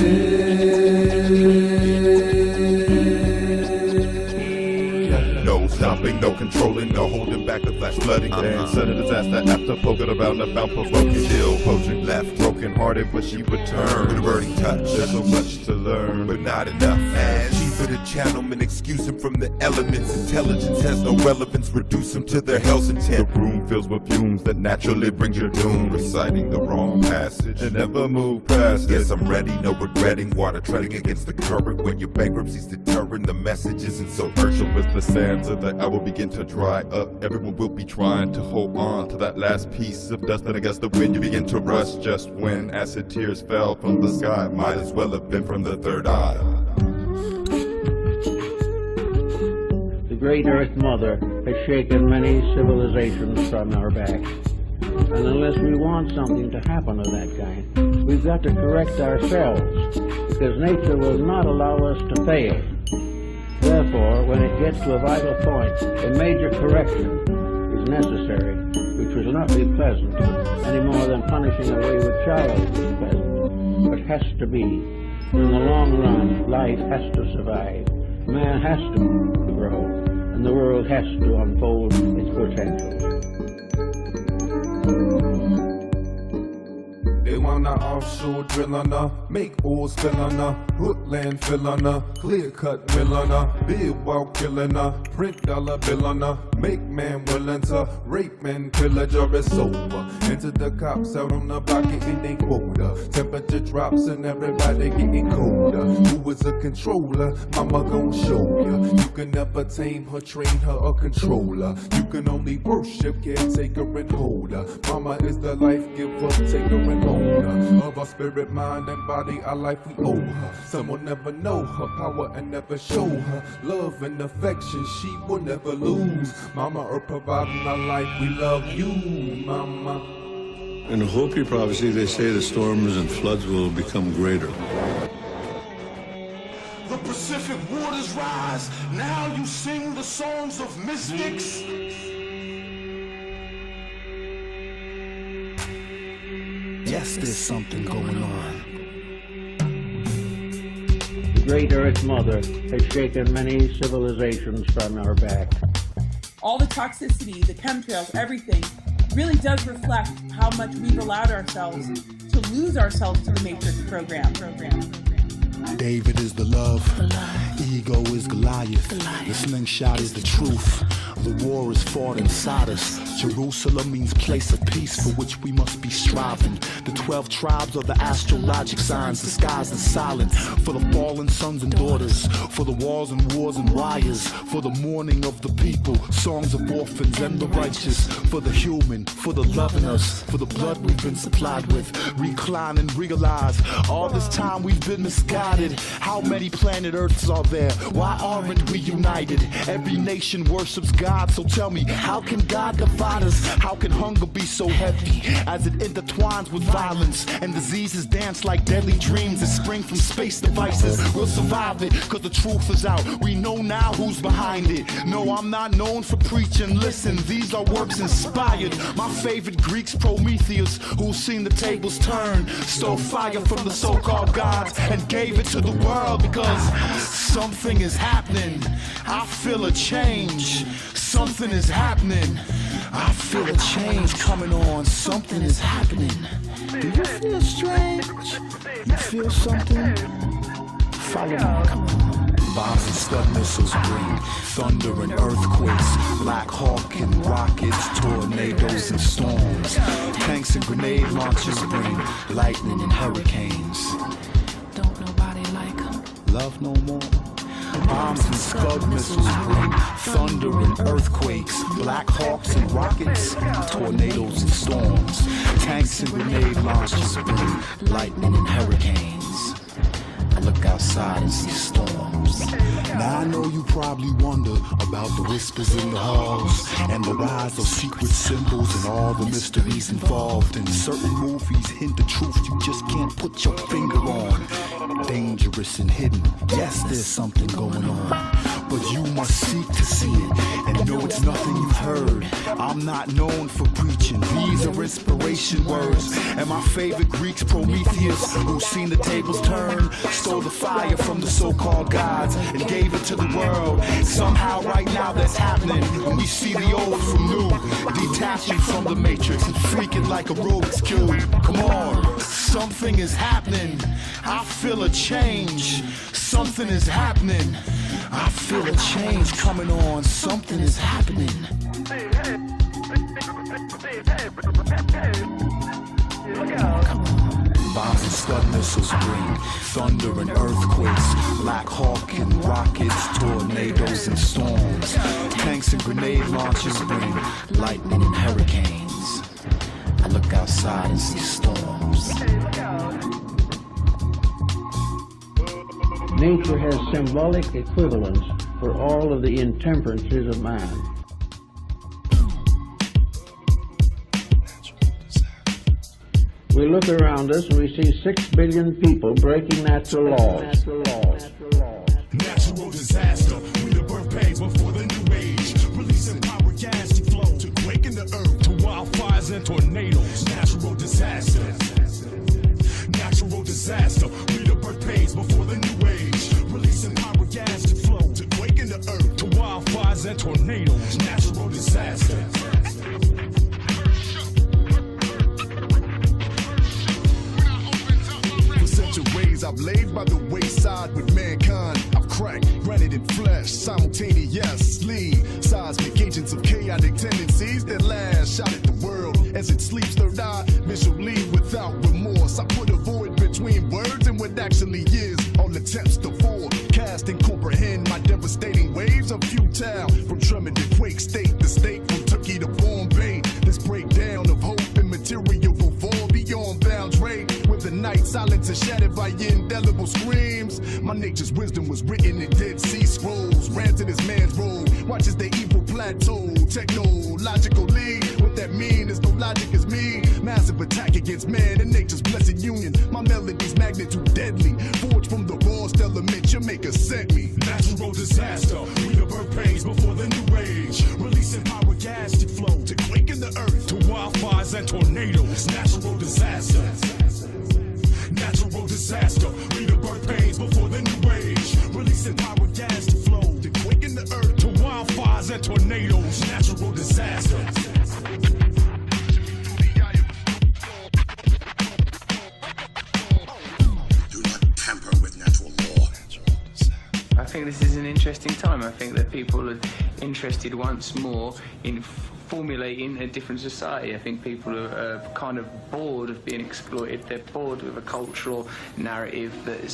no stopping, no controlling, no holding back, the flash flooding. Sudden disaster after poking around about provoking. Still poaching, left broken hearted, but she returned with a burning touch. There's so much to learn, but not enough. And cheaper to channel and excuse him from the elements. Intelligence has no relevance, reduce him to their hell's intent. The room fills with fumes that naturally brings your doom. Reciting the wrong passage and never move past it. Yes, I'm ready, no regretting. Water treading against the current. When your bankruptcy's deterring, the message isn't so urgent. With the sands of the hour begin to dry up, everyone will be trying to hold on to that last piece of dust. And against the wind you begin to rust. Just when acid tears fell from the sky, might as well have been from the third eye. The great Earth Mother has shaken many civilizations from our back. And unless we want something to happen of that kind, we've got to correct ourselves, because nature will not allow us to fail. Therefore, when it gets to a vital point, a major correction is necessary, which will not be pleasant any more than punishing a wayward child is pleasant, but has to be. In the long run, life has to survive, man has to grow, and the world has to unfold its potential. They wanna offshore drill on her, make oil spill on her, put landfill on her, clear cut mill on her, build while killing her, print dollar bill on her, make man willing to rape man, pillager, it's over. Enter the cops out on the block getting they quota. Temperature drops and everybody getting colder. Who is a controller? Mama gon' show ya. You can never tame her, train her, or control her. You can only worship, caretaker, and hold her. Mama is the life giver, taker, and owner of our spirit, mind, and body. Our life we owe her. Some will never know her power and never show her love and affection. She will never lose. Mama Earth providing our life. We love you, Mama. In the Hopi prophecy, they say the storms and floods will become greater. The Pacific waters rise. Now you sing the songs of mystics. Yes, there's something going on. The great Earth Mother has shaken many civilizations from our back. All the toxicity, the chemtrails, everything really does reflect how much we've allowed ourselves to lose ourselves to the Matrix program. David is the love. Ego is Goliath. The slingshot is the truth. The war is fought inside us. Jerusalem means place of peace for which we must be striving. The 12 tribes are the astrologic signs. The skies are silent for the fallen sons and daughters. For the wars and wars and wires. For the mourning of the people. Songs of orphans and the righteous. For the human. For the loving us. For the blood we've been supplied with. Recline and realize all this time we've been misguided. How many planet Earths are there? Why aren't we united? Every nation worships God, so tell me, how can God divide fighters. How can hunger be so heavy as it intertwines with violence? And diseases dance like deadly dreams that spring from space devices. We'll survive it, cause the truth is out. We know now who's behind it. No, I'm not known for preaching. Listen, these are works inspired. My favorite Greek's Prometheus, who's seen the tables turn, stole fire from the so-called gods and gave it to the world because something is happening. I feel a change. Something is happening. I feel a change coming on. Something is happening. Do you feel strange? You feel something? Follow me, come on. Bombs and scud missiles bring thunder and earthquakes, Black Hawk and rockets, tornadoes and storms. Tanks and grenade launchers bring lightning and hurricanes. Don't nobody like them. Love no more. Bombs and scud missiles bring thunder and earthquakes, Black Hawks and rockets, tornadoes and storms. Tanks and grenade launchers bring lightning and hurricanes. I look outside and see storms. Now I know you probably wonder about the whispers in the halls and the rise of secret symbols and all the mysteries involved. And certain movies hint the truth you just can't put your finger on. Dangerous and hidden. Yes, there's something going on, but you must seek to see it and know it's nothing you've heard. I'm not known for preaching. These are inspiration words. And my favorite Greek's Prometheus, who's seen the tables turn, stole the fire from the so-called gods and gave it to the world. Somehow right now that's happening when we see the old from new, detaching from the matrix and freaking like a Rubik's Cube. Come on, something is happening. I feel a change. Something is happening. I feel a change coming on. Something is happening. Come on. Bombs and scud missiles bring thunder and earthquakes, Black Hawk and rockets, tornadoes and storms. Tanks and grenade launchers bring lightning and hurricanes. I look outside and see storms. Nature has symbolic equivalents for all of the intemperances of man. We look around us and we see 6 billion people breaking natural laws. Natural disaster, we the birth pains before the new age. Releasing power, gas to flow, to quaking the earth, to wildfires and tornadoes. Natural disaster. Natural disaster, we the birth pains before the new age. Releasing power, gas to flow, to quaking the earth, to wildfires and tornadoes. Natural disaster. Ways I've laid by the wayside with mankind. I've cracked granite and flesh simultaneously. Seismic agents of chaotic tendencies that last shot at the world as it sleeps. Third eye visually without remorse. I put a void between words and what actually is. All attempts to forecast and comprehend my devastating waves are futile. From tremor to quake, state to state, from Turkey to Bombay. This breakdown of hope and material will fall beyond boundary. The night silence is shattered by indelible screams. My nature's wisdom was written in Dead Sea Scrolls. Ran to this man's role, watches the evil plateau. Technologically, what that mean is no logic is me. Massive attack against man and nature's blessed union. My melody's magnitude deadly. Forged from the rawest element your maker sent me. Natural disaster, we the birth pains before the new age. Releasing power, gas to flow, to quake in the earth, to wildfires and tornadoes. Natural disaster. Natural disaster, we the birth pains before the new age. Releasing power, gas to flow, to quake in the earth, to wildfires and tornadoes. Natural disaster. Do not tamper with natural law. I think this is an interesting time. I think that people are interested once more in formulating a different society. I think people are kind of bored of being exploited. They're bored with a cultural narrative that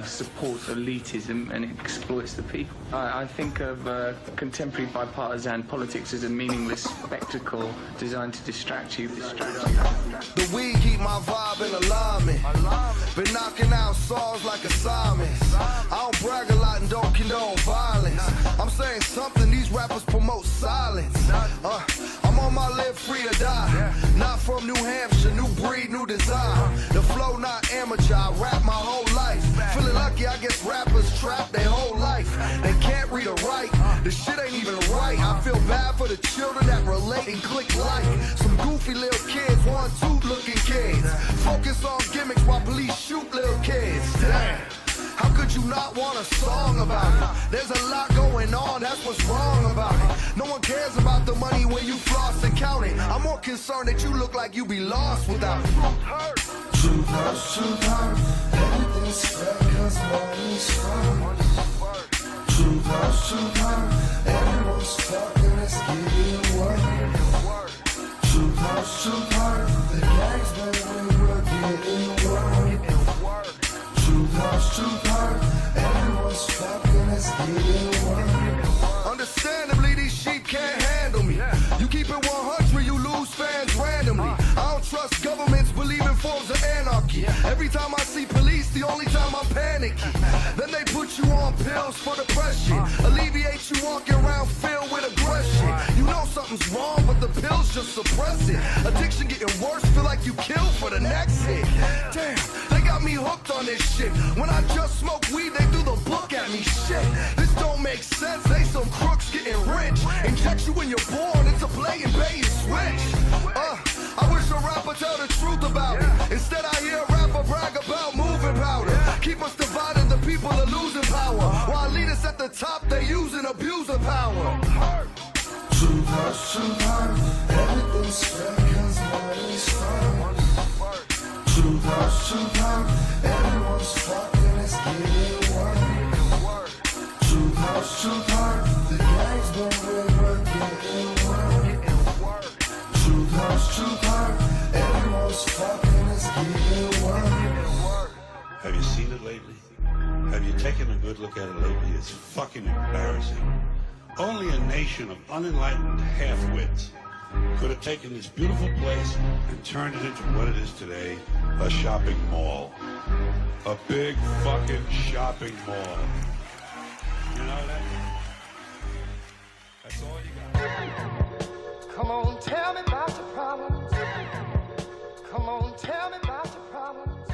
supports elitism and exploits the people. I think of contemporary bipartisan politics as a meaningless spectacle designed to distract you. The weed keep my vibe in alignment. Been knocking out songs like assignments. I don't brag a lot and don't condone violence. I'm saying something, these rappers promote silence. I'm on my live free or die. Not from New Hampshire, new breed, new design. The flow not amateur, I rap my whole life. Feeling lucky, I guess rappers trap their whole life. They can't read or write, the shit ain't even right. I feel bad for the children that relate and click like. Some goofy little kids, 1-2 looking kids. Focus on gimmicks while police shoot little kids. Damn. How could you not want a song about it? There's a lot going on, that's what's wrong about it. No one cares about the money when you floss and count it. I'm more concerned that you look like you be lost without it. Truth hurts, truth hurts. Everything's fair cause money's fun. Truth hurts, truth hurts. Everyone's talking, let's give it work. Truth hurts, truth hurts. The gang's been we were getting work. Truth hurts, truth hurts. Everyone's talking, let's give it work. Understandably, these sheep can't handle me. You keep it 100, you lose fans randomly. I don't trust governments, believe in forms of anarchy. Every time I see police, the only time I'm panicky. Then they put you on pills for depression. Alleviate you walking around filled with aggression. You know something's wrong, but the pills just suppress it. Addiction getting worse, feel like you killed for the next hit. Damn, they got me hooked on this shit. When I just smoke weed, they threw the book at me. Shit, this don't make sense. They some crooks getting rich. Inject you when you're born, it's a play and pay and switch. I wish a rapper tell the truth about it. Instead I hear a rapper brag about moving powder. Keep us divided, the people are losing power. While leaders at the top, they use and abuse of power. Truth hurts, truth hurts. Everything's fair cause money's fun. Truth hurts, truth hurts. Everyone's fucking, let's give it work. Truth hurts, truth hurts. The gang's been we were getting work. Truth hurts, truth hurts. Everyone's fucking, let's give it work. Have you seen it lately? Have you taken a good look at it lately? It's fucking embarrassing. Only a nation of unenlightened half-wits could have taken this beautiful place and turned it into what it is today, a shopping mall. A big fucking shopping mall. You know that? That's all you got. Come on, tell me about your problems. Come on, tell me about your problems.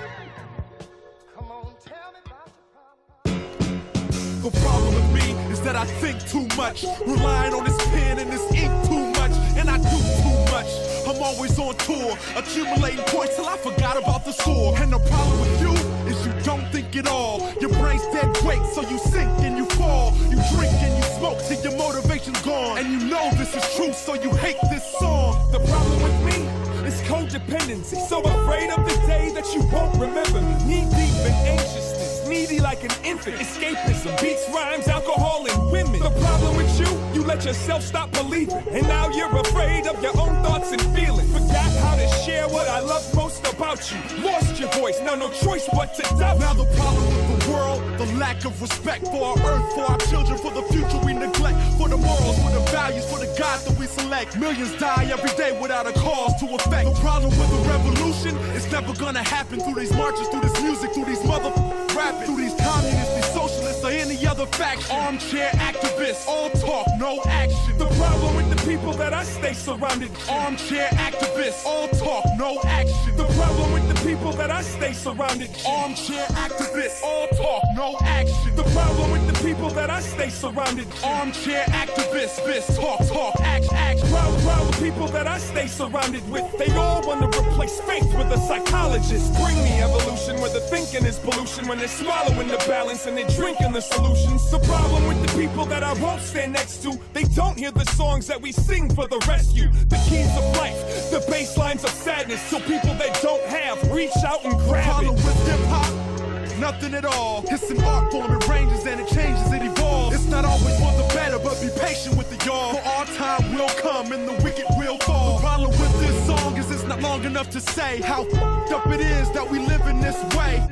Come on, tell me about your problems. The problem with me is that I think too much, relying on this pen and this ink too much, and I do too much. I'm always on tour, accumulating points till I forgot about the score. And the problem with you is you don't think at all. Your brain's dead weight, so you sink and you fall. You drink and you smoke till your motivation's gone. And you know this is true, so you hate this song. The problem with me is codependency. So afraid of the day that you won't remember me. Knee deep in anxiousness, needy like an infant. Escapism, beats, rhymes, alcohol, and women. The problem with you let yourself stop believing. And now you're afraid of your own thoughts and feelings. Forgot how to share what I love most about you. Lost your voice, now no choice but to doubt. Now the problem with the world, the lack of respect for our earth, for our children, for the future we neglect, for the morals, for the values, for the God that we select. Millions die every day without a cause to affect. The problem with the revolution is never gonna happen through these marches, through this music, through these rapping, through these communists, these socialists, or any other faction. Armchair activists, all talk, no action. The problem with the people that I stay surrounded. Armchair activists, all talk, no action. The problem with the people that I stay surrounded. Armchair activists, all talk, no action. The problem with the people that I stay surrounded. Armchair activists, talk, act. Problem with people that I stay surrounded with. They all want to replace faith with a psychologist. Bring me evolution where the thinking is pollution, when they're swallowing the balance and they're drinking the solutions. The problem with the people that I won't stand next to, they don't hear the songs that we sing for the rescue. The keys of life, the bass lines of sadness, so people that don't have reach out and grab it. Problem with hip-hop, nothing at all. It's an art form, it ranges and it changes, it evolves. It's not always for the better, but be patient with the y'all. For our time will come and the wicked will fall. The problem with this song is it's not long enough to say how f***ed up it is that we live in this way.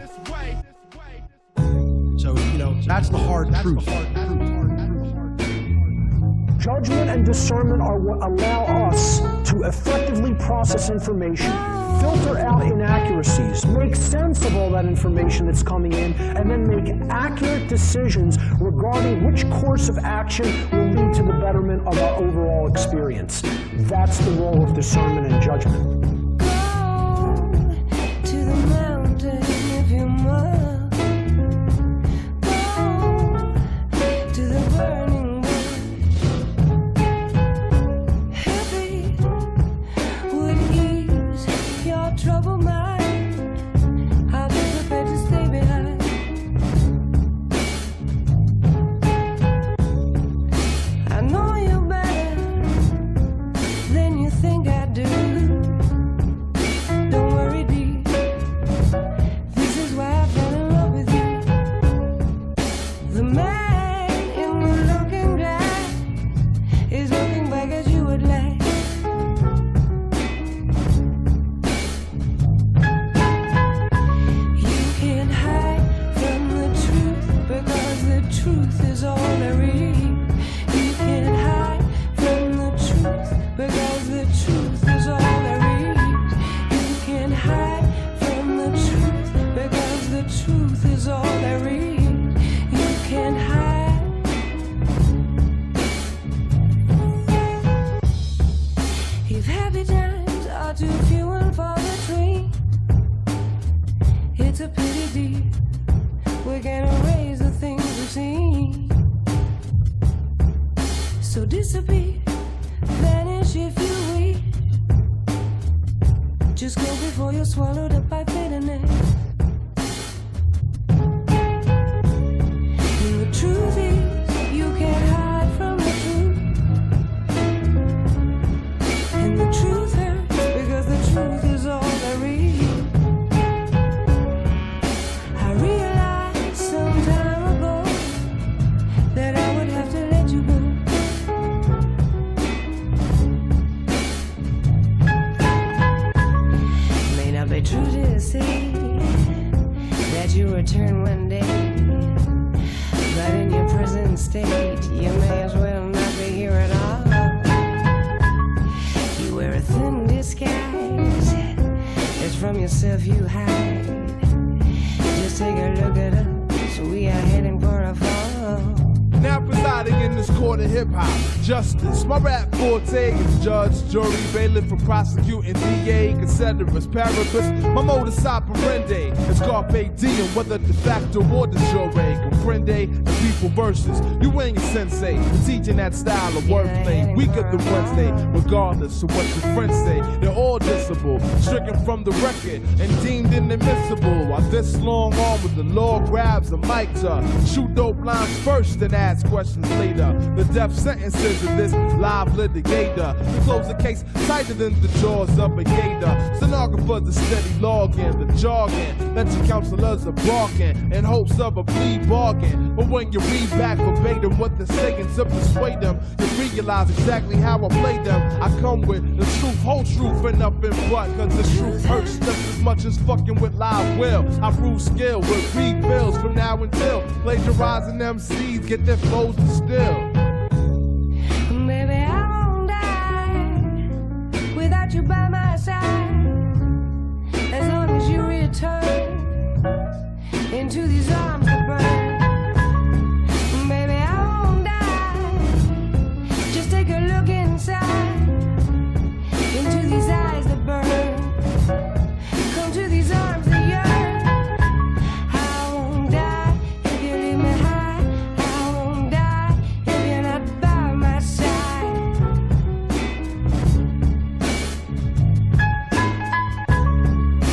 So, that's the hard truth. Judgment and discernment are what allow us to effectively process information, filter out inaccuracies, make sense of all that information that's coming in, and then make accurate decisions regarding which course of action will lead to the betterment of our overall experience. That's the role of discernment and judgment. To the mountain if you must. Go to the burning bush. Heavy would ease your troubled mind. I'll be prepared to stay behind. I know you better than you think I do. Don't worry, dear. This is why I fell in love with you. The man in the looking glass is looking back as you would like. You can't hide from the truth because the truth is all there is. You can't hide from the truth because the truth is all there is. You can't hide from the truth because the truth is all there is. You can't hide. If happy times are too few and far between, it's a pity, dear. We can't erase the things we've seen. So disappear, vanish if you wish. Just go before you're swallowed up by bitterness. And the truth is, you can't hide from the truth. And the truth hurts because the truth is all there is. I realized some time ago that I would have to let you go. May not be true to say that you return one day, but in your present state, you may as well not be here at all. You wear a thin disguise, it's from yourself you hide. Just take a look at us, we are heading for a fall. Now presiding in this court of hip-hop justice. My rap forte is judge, jury, bailiff for prosecuting DA, considerus, paribus. My modus operandi is carpe diem, whether de facto or de jure. Comprende the people versus you ain't a sensei. We're teaching that style of wordplay weaker than Wednesday, regardless of what your friends say. They're all dissable, stricken from the record and deemed inadmissible. While this long arm with the law grabs a mic to shoot dope lines first and ask questions later. The death sentences of this live litigator. To close the case tighter than the jaws of a gator. Stenographers the steady logging, the jargon that your counselors are barking in hopes of a plea bargain. But when you read back verbatim what they're saying to persuade them, you realize exactly how I play them. I come with the truth, whole truth, and nothing but. Cause the truth hurts just as much as fucking with live will. I prove skill with refills from now until plagiarizing MCs get their flows distilled. Baby, I won't die without you by my side. As long as you return into these arms that burn. Baby, I won't die. Just take a look inside into these eyes that burn. Come to these arms that yearn. I won't die if you leave me high. I won't die if you're not by my side.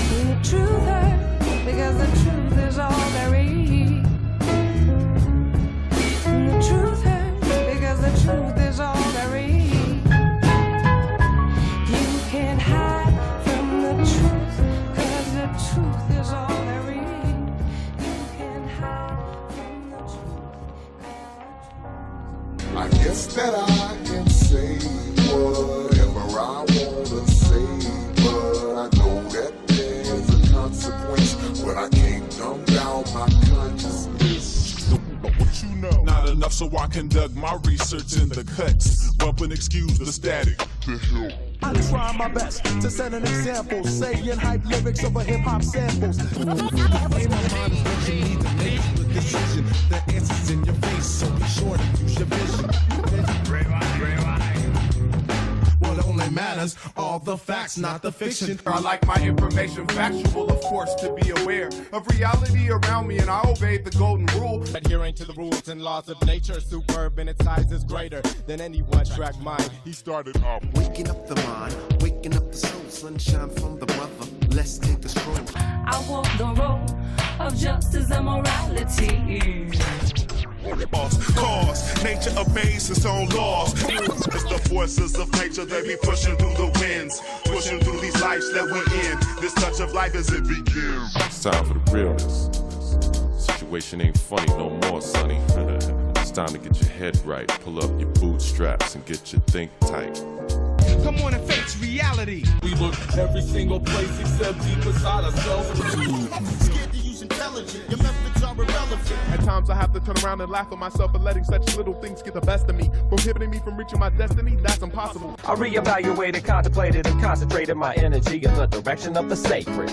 And the truth hurts because the truth is all there is. And the truth hurts because the truth is all there is. You can't hide from the truth because the truth is all there is. You can't hide from the truth. I guess that I can say whatever I wanna say, but I know that there's a consequence, but I can't dumb down my consciousness. What you know? Not enough, so I conduct my research in the cuts. Bump and excuse the static. the hell? I try my best to set an example, saying hype lyrics over hip-hop samples. In my mind is what you need to make a decision. The answer's in your face, so be sure to use your vision. What only matters, all the facts, not the fiction. I like my information factual, of course, to be aware of reality around me, and I obey the golden rule. Adhering to the rules and laws of nature, superb in its size is greater than any one-track mind. He started off waking up the mind, waking up the soul, sunshine from the mother. Let's take a stroll. I walk the road of justice and morality. Cause nature obeys its own laws. It's the forces of nature that be pushing through the winds, pushing through these lives that we're in. This touch of life as it begins. It's time for the realness. Situation ain't funny no more, sonny. It's time to get your head right. Pull up your bootstraps and get your think tight. Come on and face reality. We look every single place except deep inside ourselves. Scared to use intelligence, your methods are irrelevant. At times I have to turn around and laugh at myself for letting such little things get the best of me, prohibiting me from reaching my destiny. That's impossible. I reevaluated, contemplated, and concentrated my energy in the direction of the sacred.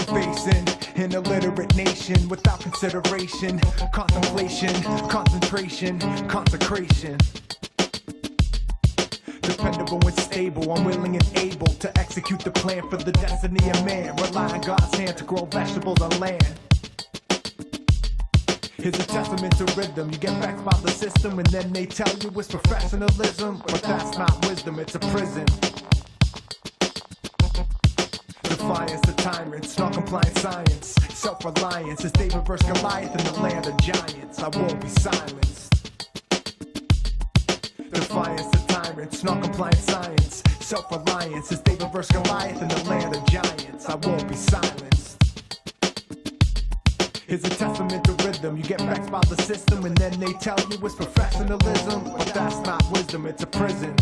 Facing an illiterate nation without consideration, contemplation, concentration, consecration. Dependable and stable, unwilling and able to execute the plan for the destiny of man. Rely on God's hand to grow vegetables on land. Here's a testament to rhythm. You get backed by the system and then they tell you it's professionalism. But that's not wisdom, it's a prison. Defiance, the tyrants, non-compliant science, self-reliance is David versus Goliath in the land of giants. I won't be silenced. Defiance, the tyrants, non-compliant science, self-reliance is David versus Goliath in the land of giants. I won't be silenced. Here's a testament to rhythm. You get backed by the system and then they tell you it's professionalism. But that's not wisdom, it's a prison.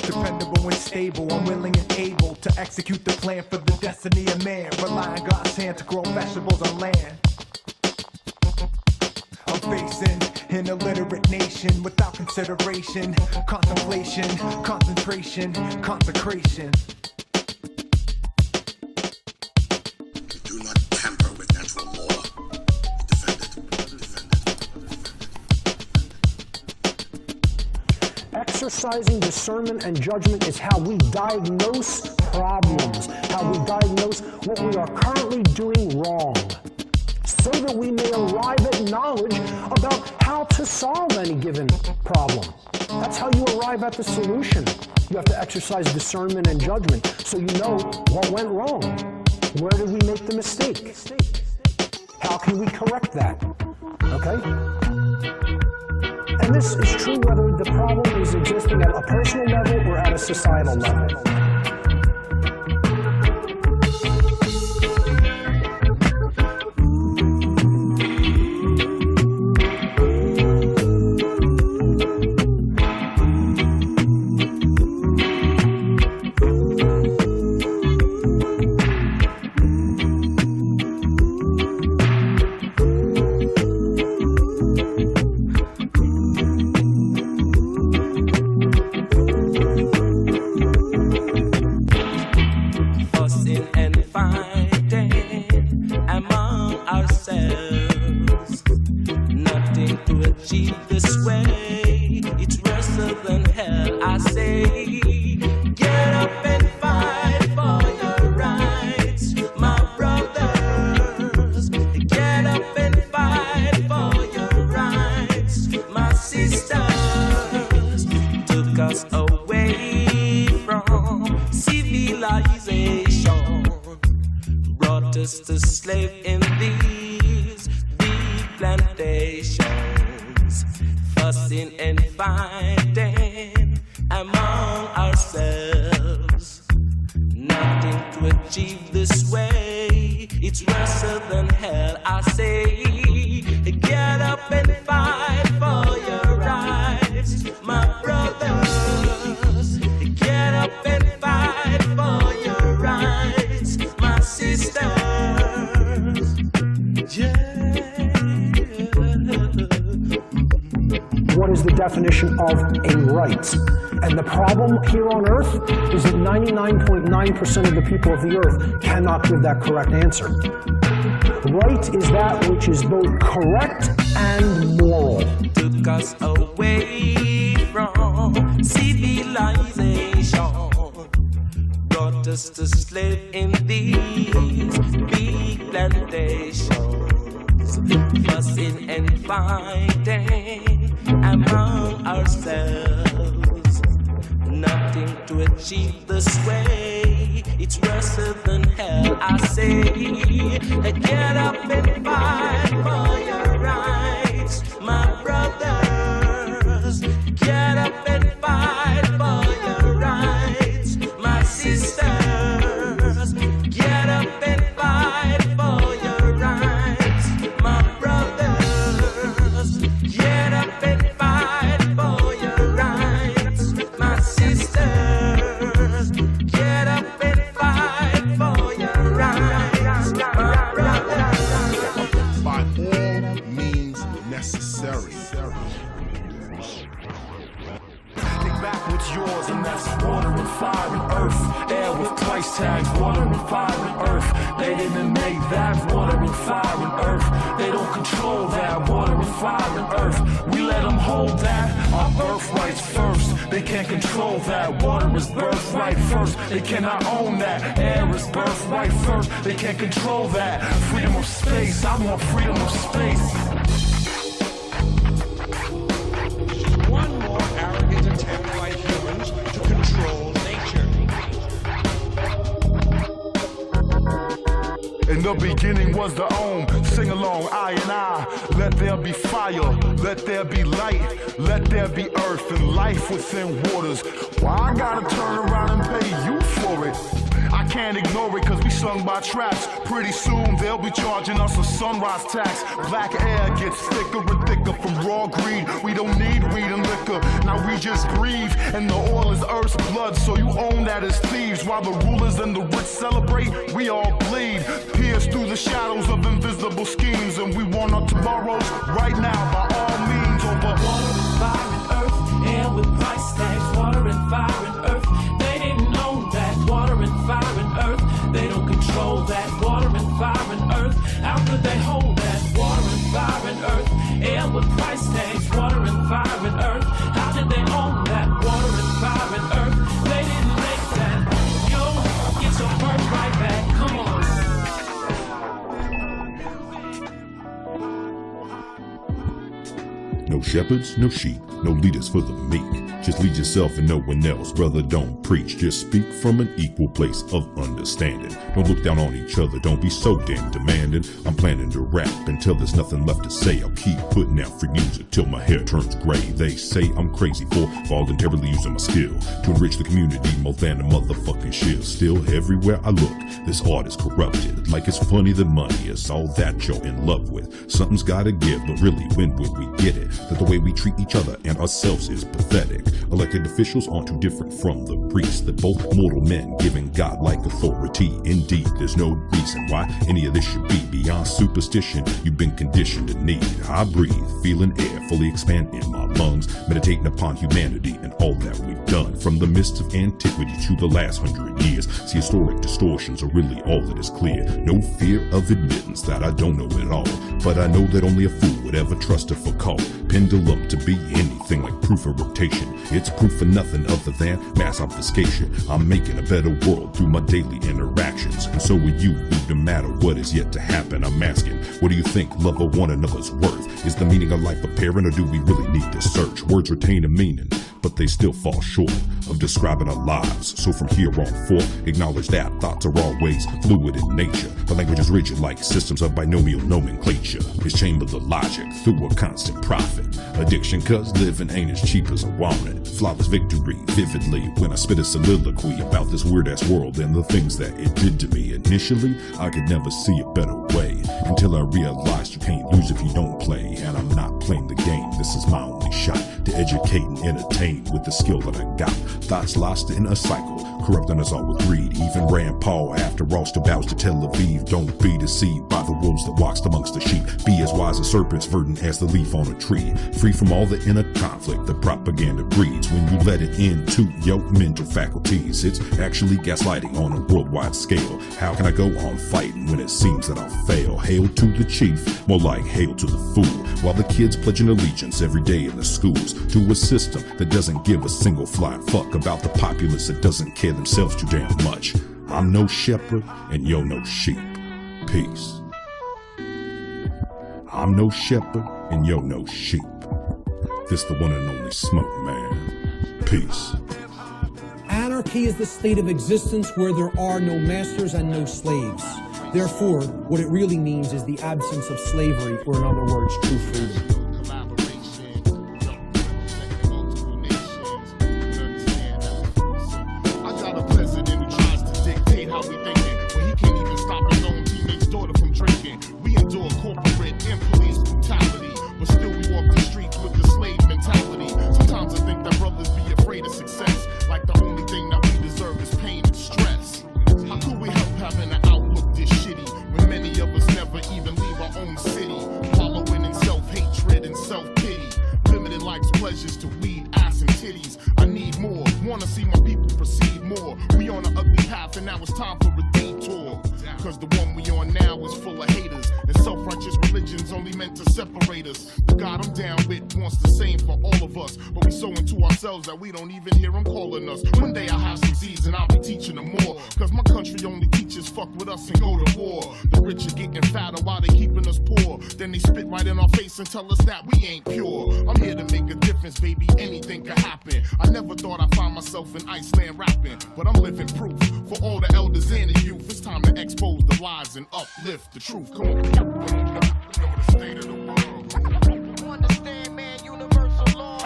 Dependable and stable, unwilling and able to execute the plan for the destiny of man. Rely on God's hand to grow vegetables on land. I'm facing an illiterate nation without consideration, contemplation, concentration, consecration. Do not tamper with natural law. Defend it. Exercising discernment and judgment is how we diagnose problems, how we diagnose what we are currently doing wrong, so that we may arrive at knowledge about how to solve any given problem. That's how you arrive at the solution. You have to exercise discernment and judgment so you know what went wrong. Where did we make the mistake? How can we correct that? Okay? And this is true whether the problem is existing at a personal level or at a societal level. To slave in these big plantations, fussing and fighting among ourselves. Nothing to achieve this way, it's worse than hell. I say, get up and fight for your rights, my brothers. Get up and fight for your rights, my sisters. What is the definition of a right? And the problem here on Earth is that 99.9% of the people of the Earth cannot give that correct answer. Right is that which is both correct and moral. Took us away from civilization, brought us to slave in these big plantations, fussing and fighting among ourselves. Nothing to achieve this way, it's worse than hell, I say. Get up and fight for your rights, my brothers. Get up and fight for your rights, my sisters. Get up and fight for your rights, my brothers. Get up and fight for your rights, my sisters. Get up and fight for your rights, my brothers. By all means necessary. Take back what's yours, and that's water and fire and earth. Air with price tags, water and fire and earth. They didn't make that water and fire and earth. They don't control that water and fire and earth. We let them hold that, our birthrights first. They can't control that. Water is birthright first. They cannot own that. Air is birthright first. They can't control that. Freedom of space, I want freedom of space. One more arrogant attempt by humans to control nature. In the beginning was the Om. Sing along, I and I. Let there be fire, let there be light, let there be earth and life within waters. Why I gotta turn around and pay you for it? I can't ignore it cause we sung by traps. Pretty soon they'll be charging us a sunrise tax. Black air gets thicker and thicker from raw greed. We don't need weed and liquor, now we just breathe. And the oil is earth's blood, so you own that as thieves. While the rulers and the rich celebrate, we all bleed. Pierce through the shadows of invisible schemes. And we want our tomorrows right now by all means. Over water and fire and earth, air with price tags, water and fire and earth. They didn't own that. Water and fire and earth, they don't control that. Water and fire and earth, how could they hold that? Water and fire and earth, air with price tags. Water and fire and earth, how did they own that? Water and fire and earth, they didn't make that. Yo, get your birthright back, come on. No shepherds, no sheep, no leaders for the meek. Just lead yourself and no one else, brother, don't preach. Just speak from an equal place of understanding. Don't look down on each other, don't be so damn demanding. I'm planning to rap until there's nothing left to say. I'll keep putting out free music till my hair turns gray. They say I'm crazy for voluntarily using my skill to enrich the community more than a motherfucking shield. Still, everywhere I look, this art is corrupted. Like it's funny that money is all that you're in love with. Something's gotta give, but really when will we get it? That the way we treat each other and ourselves is pathetic. Elected officials aren't too different from the priests. They're both mortal men giving godlike authority. Indeed, there's no reason why any of this should be beyond superstition. You've been conditioned to need. I breathe, feeling air fully expand in my lungs, meditating upon humanity and all that we've done. From the mists of antiquity to the last 100 years, see historic distortions are really all that is clear. No fear of admittance that I don't know it all, but I know that only a fool would ever trust a Foucault pendulum to be anything like proof of rotation. It's proof for nothing other than mass obfuscation. I'm making a better world through my daily interactions, and so are you, no matter what is yet to happen. I'm asking, what do you think love of one another's worth? Is the meaning of life apparent, or do we really need to search? Words retain a meaning, but they still fall short of describing our lives. So from here on forth, acknowledge that thoughts are always fluid in nature. The language is rigid like systems of binomial nomenclature. It's chambered the logic through a constant profit. Addiction, cause living ain't as cheap as I want it. Flawless victory vividly when I spit a soliloquy about this weird ass world and the things that it did to me. Initially, I could never see a better way. until I realized you can't lose if you don't play. And I'm not playing the game, this is my only shot to educate and entertain with the skill that I got. Thoughts lost in a cycle, corrupting us all with greed. Even Rand Paul, after all, still bows to Tel Aviv. Don't be deceived by the wolves that walks amongst the sheep. Be as wise as serpents, verdant as the leaf on a tree. Free from all the inner conflict the propaganda breeds. When you let it into your mental faculties, it's actually gaslighting on a worldwide scale. How can I go on fighting when it seems that I'll fail? Hail to the chief, more like hail to the fool. While the kids pledging allegiance every day in the schools to a system that doesn't give a single flying fuck about the populace that doesn't care themselves too damn much. I'm no shepherd and you're no sheep. Peace. I'm no shepherd and you're no sheep. This the one and only Smoke Man. Peace. Anarchy is the state of existence where there are no masters and no slaves. Therefore, what it really means is the absence of slavery, or in other words, true freedom. That we don't even hear them calling us. One day I'll have some seeds and I'll be teaching them more. Cause my country only teaches fuck with us and go to war. The rich are getting fatter while they keeping us poor. Then they spit right in our face and tell us that we ain't pure. I'm here to make a difference, baby, anything can happen. I never thought I'd find myself in Iceland rapping, but I'm living proof. For all the elders and the youth, it's time to expose the lies and uplift the truth. Come on, the state of the world. Understand, man, universal law.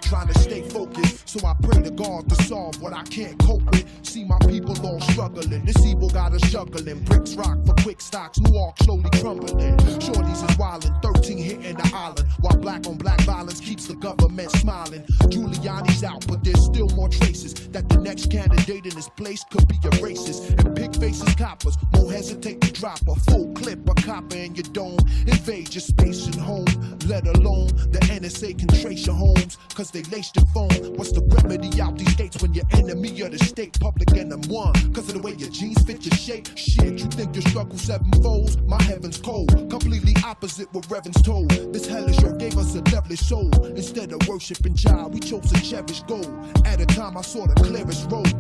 Trying to stay focused, so I pray to God to solve what I can't cope with. See my people all struggling, this evil got us juggling. Bricks rock for quick stocks, New York slowly crumbling. Shorties is wildin', 13 hitting the island, while black on black violence keeps the government smiling. Giuliani's out, but there's still more traces that the next candidate in this place could be a racist. And pig faces coppers won't hesitate to drop a full clip, a copper in your dome. Invade your space and home, let alone the NSA can trace your homes, cause they laced your phone. What's the remedy out these states when you're enemy of the state? Public enemy one, cause of the way your jeans fit your shape. Shit, you think you struggle sevenfolds? My heaven's cold, completely opposite what Reverend's told. This hellish earth gave us a devilish soul. Instead of worshiping Jah, we chose to cherish gold. At a time I saw the clearest road.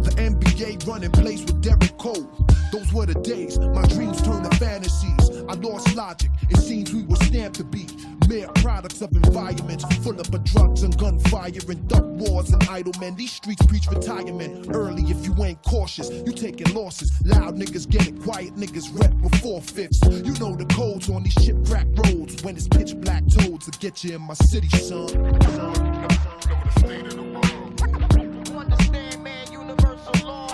The NBA running plays with Derek Cole. Those were the days, my dreams turned to fantasies. I lost logic, it seems we were stamped to be mere products of environments full of drugs and gunfire and duck wars and idle men. These streets preach retirement early if you ain't cautious. You taking losses, loud niggas get it, quiet niggas rep with 4/5. You know the codes on these ship-crack roads when it's pitch black toads to get you in my city, son. The state of the world. You understand, man, universal law.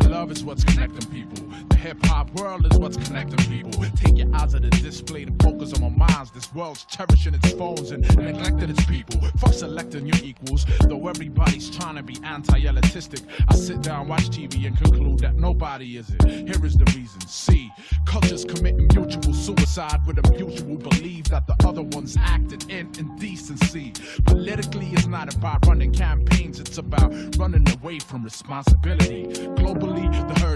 Love is what's connecting people. The hip-hop world is what's connecting people. Take your eyes out of the display and focus on my minds. This world's cherishing its phones and neglecting its people. Fuck selecting your equals, though everybody's trying to be anti-elitistic. I sit down, watch TV and conclude that nobody is it. Here is the reason. See, cultures committing mutual suicide with a mutual belief that the other one's acted in indecency. Politically, it's not about running campaigns. It's about running away from responsibility. Globally, the herd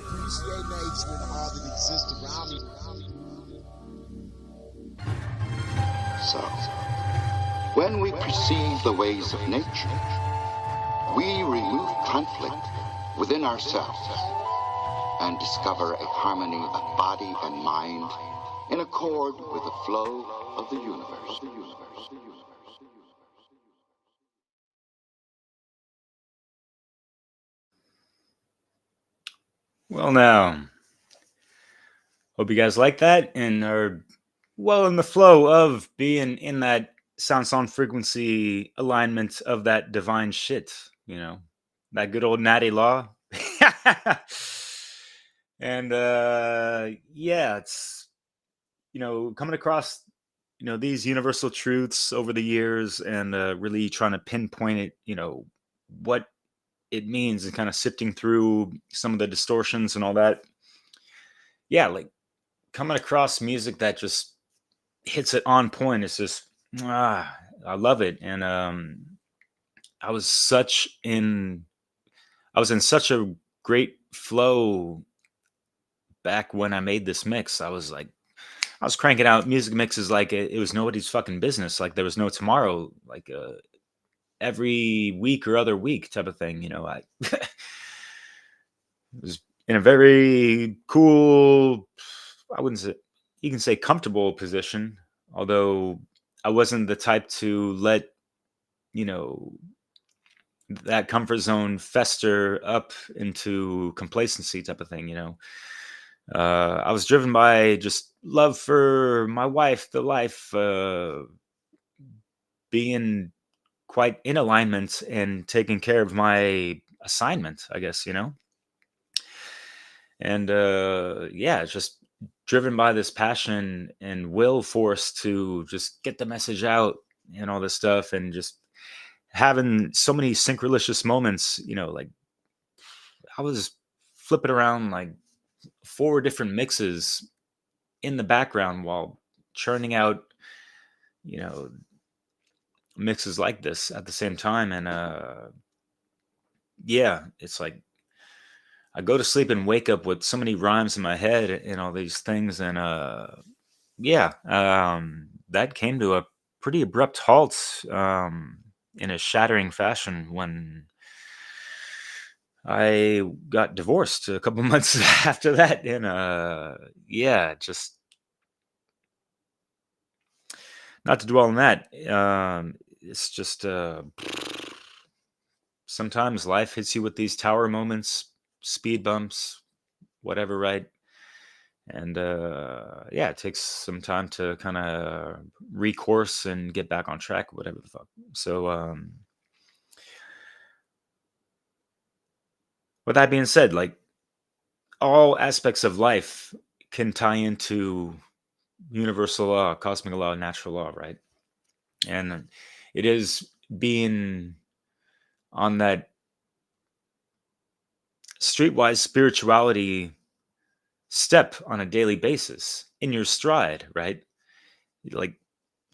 appreciate nature and all that exists around me. So, when we perceive the ways of nature, we remove conflict within ourselves and discover a harmony of body and mind in accord with the flow of the universe. Well, now, hope you guys like that and are well in the flow of being in that sound frequency alignment of that divine shit, that good old natty law. And yeah, it's coming across these universal truths over the years and really trying to pinpoint it, what it means, and kind of sifting through some of the distortions and all that. Yeah, like coming across music that just hits it on point. It's just I love it. And I was in such a great flow back when I made this mix. I was cranking out music mixes like it was nobody's fucking business. Like there was no tomorrow, like every week or other week type of thing. I was in a very cool, I wouldn't say, you can say comfortable position, although I wasn't the type to let, that comfort zone fester up into complacency type of thing, I was driven by just love for my wife, the life, being quite in alignment and taking care of my assignment, I guess, and yeah, just driven by this passion and will force to just get the message out and all this stuff, and just having so many synchronicious moments, like I was flipping around like 4 different mixes in the background while churning out, mixes like this at the same time. And yeah, it's like I go to sleep and wake up with so many rhymes in my head and all these things. And yeah, that came to a pretty abrupt halt in a shattering fashion when I got divorced a couple months after that. And yeah, just not to dwell on that. It's just sometimes life hits you with these tower moments, speed bumps, whatever, right? And yeah, it takes some time to kind of recourse and get back on track, whatever the fuck. So with that being said, like all aspects of life can tie into universal law, cosmic law, natural law, right? And it is being on that streetwise spirituality step on a daily basis in your stride, right? Like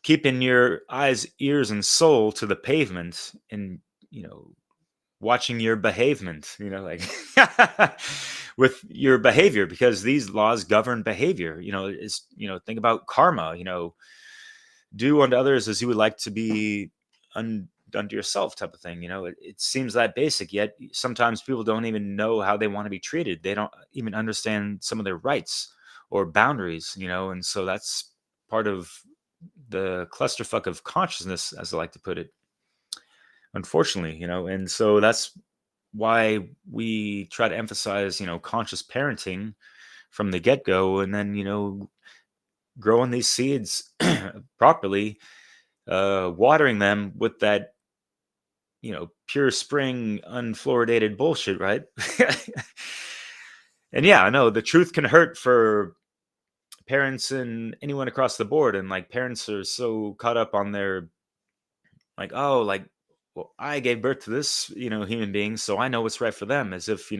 keeping your eyes, ears, and soul to the pavement and, watching your behavement, like with your behavior, because these laws govern behavior. It's, think about karma, do unto others as you would like to be done to yourself type of thing. It seems that basic, yet sometimes people don't even know how they want to be treated. They don't even understand some of their rights or boundaries, and so that's part of the clusterfuck of consciousness, as I like to put it, unfortunately. And so that's why we try to emphasize, conscious parenting from the get-go, and then, growing these seeds properly, watering them with that, pure spring unfluoridated bullshit, right? And yeah, I know the truth can hurt for parents and anyone across the board. And like parents are so caught up on their like, oh, like, well, I gave birth to this, human being, so I know what's right for them, as if,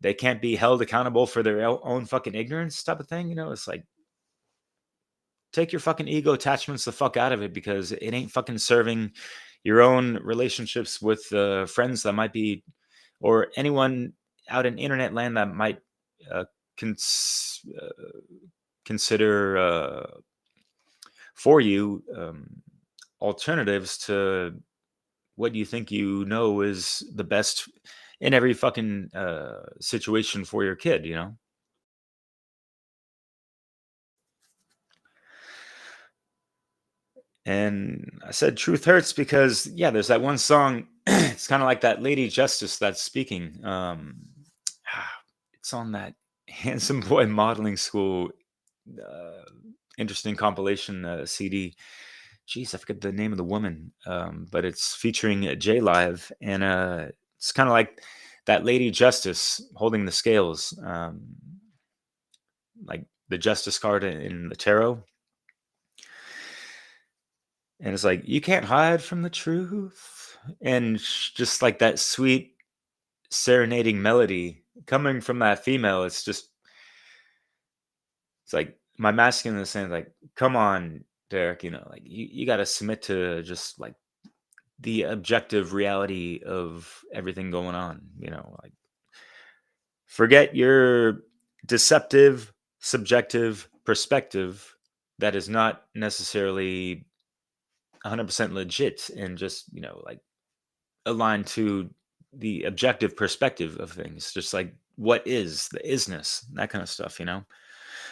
they can't be held accountable for their own fucking ignorance type of thing. It's like, take your fucking ego attachments the fuck out of it, because it ain't fucking serving your own relationships with friends that might be, or anyone out in internet land that might consider for you alternatives to what you think you know is the best in every fucking situation for your kid, you know? And I said truth hurts because, yeah, there's that one song. It's kind of like that Lady Justice that's speaking. It's on that Handsome Boy Modeling School interesting compilation CD. Jeez, I forget the name of the woman, but it's featuring J Live, and it's kind of like that Lady Justice holding the scales, like the Justice card in the tarot. And it's like, you can't hide from the truth. And just like that sweet serenading melody coming from that female, it's like my masculine is saying, like, come on, Derek, you know, like you got to submit to just like the objective reality of everything going on, you know, like forget your deceptive, subjective perspective that is not necessarily 100% legit, and just, you know, like aligned to the objective perspective of things, just like what is the isness, that kind of stuff, you know?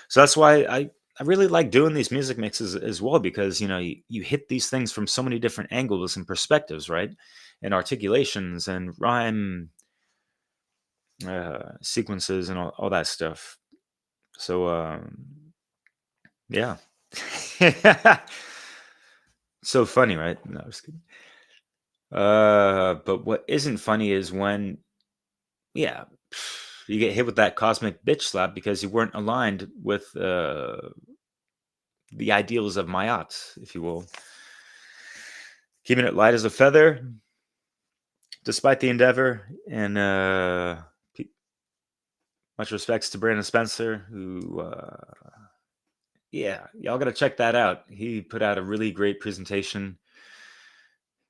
So that's why I really like doing these music mixes as well, because, you know, you hit these things from so many different angles and perspectives, right? And articulations and rhyme sequences and all that stuff. So, yeah. So funny, right? No, I'm just kidding. But what isn't funny is when, yeah, you get hit with that cosmic bitch slap because you weren't aligned with the ideals of Mayat, if you will. Keeping it light as a feather, despite the endeavor, and much respects to Brandon Spencer, who, yeah, y'all got to check that out. He put out a really great presentation.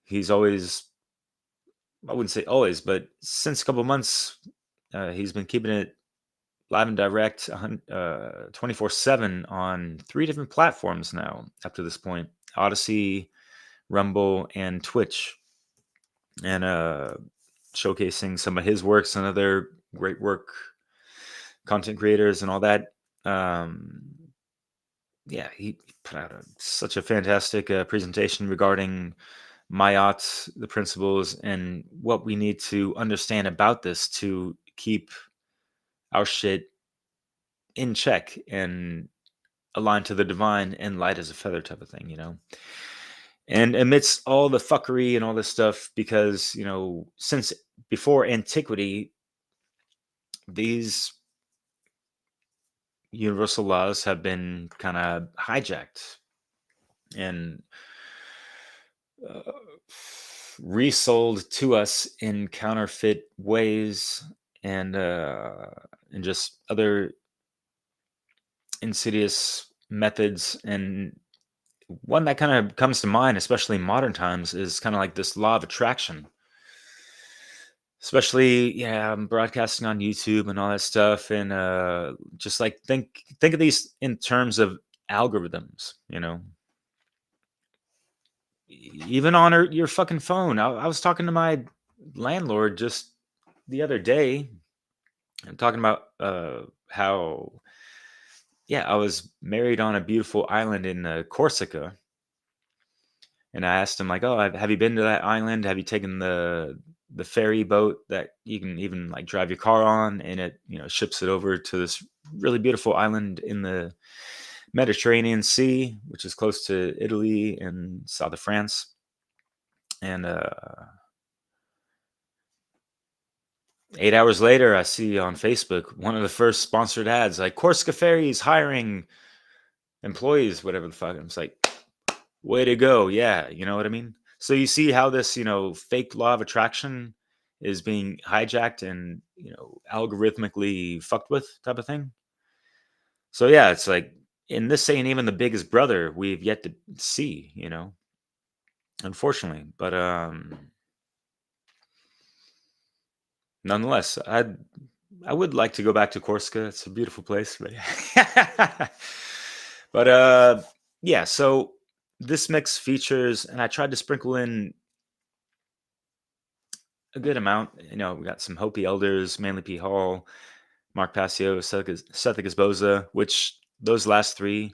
He's always, I wouldn't say always, but since a couple of months, he's been keeping it live and direct 24/7 on 3 different platforms now up to this point: Odyssey, Rumble, and Twitch. And showcasing some of his works and other great work, content creators and all that. Yeah, he put out such a fantastic presentation regarding Mayat, the principles, and what we need to understand about this to keep our shit in check and aligned to the divine and light as a feather type of thing, you know? And amidst all the fuckery and all this stuff, because, you know, since before antiquity, these universal laws have been kind of hijacked and resold to us in counterfeit ways, and just other insidious methods. And one that kind of comes to mind, especially in modern times, is kind of like this law of attraction. Especially, yeah, I'm broadcasting on YouTube and all that stuff, and just like think of these in terms of algorithms, you know. Even on your fucking phone. I was talking to my landlord just the other day. I'm talking about how, yeah, I was married on a beautiful island in Corsica. And I asked him, like, oh, have you been to that island? Have you taken the ferry boat that you can even like drive your car on, and it, you know, ships it over to this really beautiful island in the Mediterranean Sea, which is close to Italy and south of France. And 8 hours later, I see on Facebook one of the first sponsored ads, like Corsica Ferries hiring employees, whatever the fuck. I'm just like, way to go. Yeah. You know what I mean? So you see how this, you know, fake law of attraction is being hijacked and, you know, algorithmically fucked with type of thing. So yeah, it's like, and this ain't even the biggest brother we've yet to see, you know, unfortunately. But nonetheless, I would like to go back to Corsica. It's a beautiful place, but yeah. So this mix features, and I tried to sprinkle in a good amount. We got some Hopi elders, Manly P. Hall, Mark Passio, Sethikus Boza, which those last three,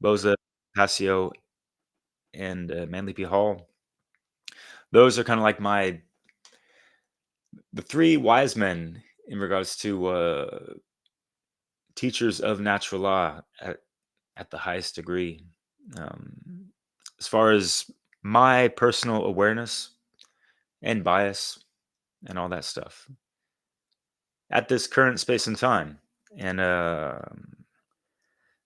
Boza, Passio, and Manly P. Hall, those are kind of like the three wise men in regards to teachers of natural law at the highest degree. As far as my personal awareness and bias and all that stuff at this current space and time. And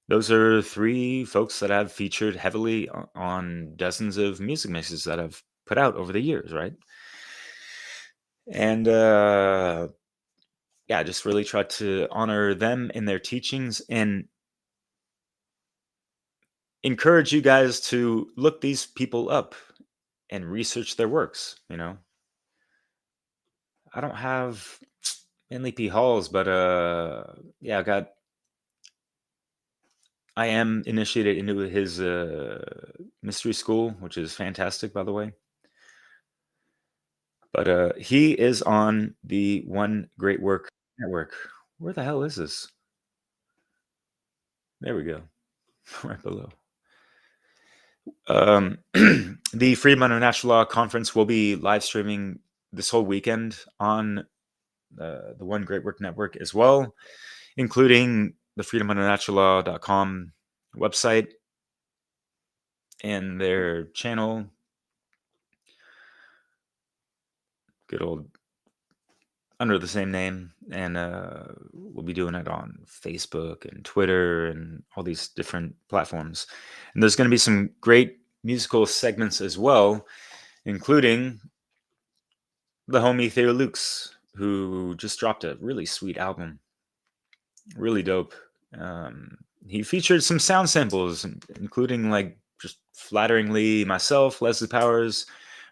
those are three folks that I've featured heavily on dozens of music mixes that I've put out over the years, right? And yeah, I just really try to honor them in their teachings and encourage you guys to look these people up and research their works. I don't have Manly P. Halls, but yeah, I am initiated into his mystery school, which is fantastic, by the way. But he is on the One Great Work Network. Where the hell is this? There we go. Right below. The Freedom Under Natural Law Conference will be live streaming this whole weekend on the One Great Work Network as well, including the freedomundernaturallaw.com website and their channel. Good old under the same name. And we'll be doing it on Facebook and Twitter and all these different platforms. And there's going to be some great musical segments as well, including the homie Theo Lukes, who just dropped a really sweet album. Really dope. He featured some sound samples, including like just flatteringly myself, Leslie Powers,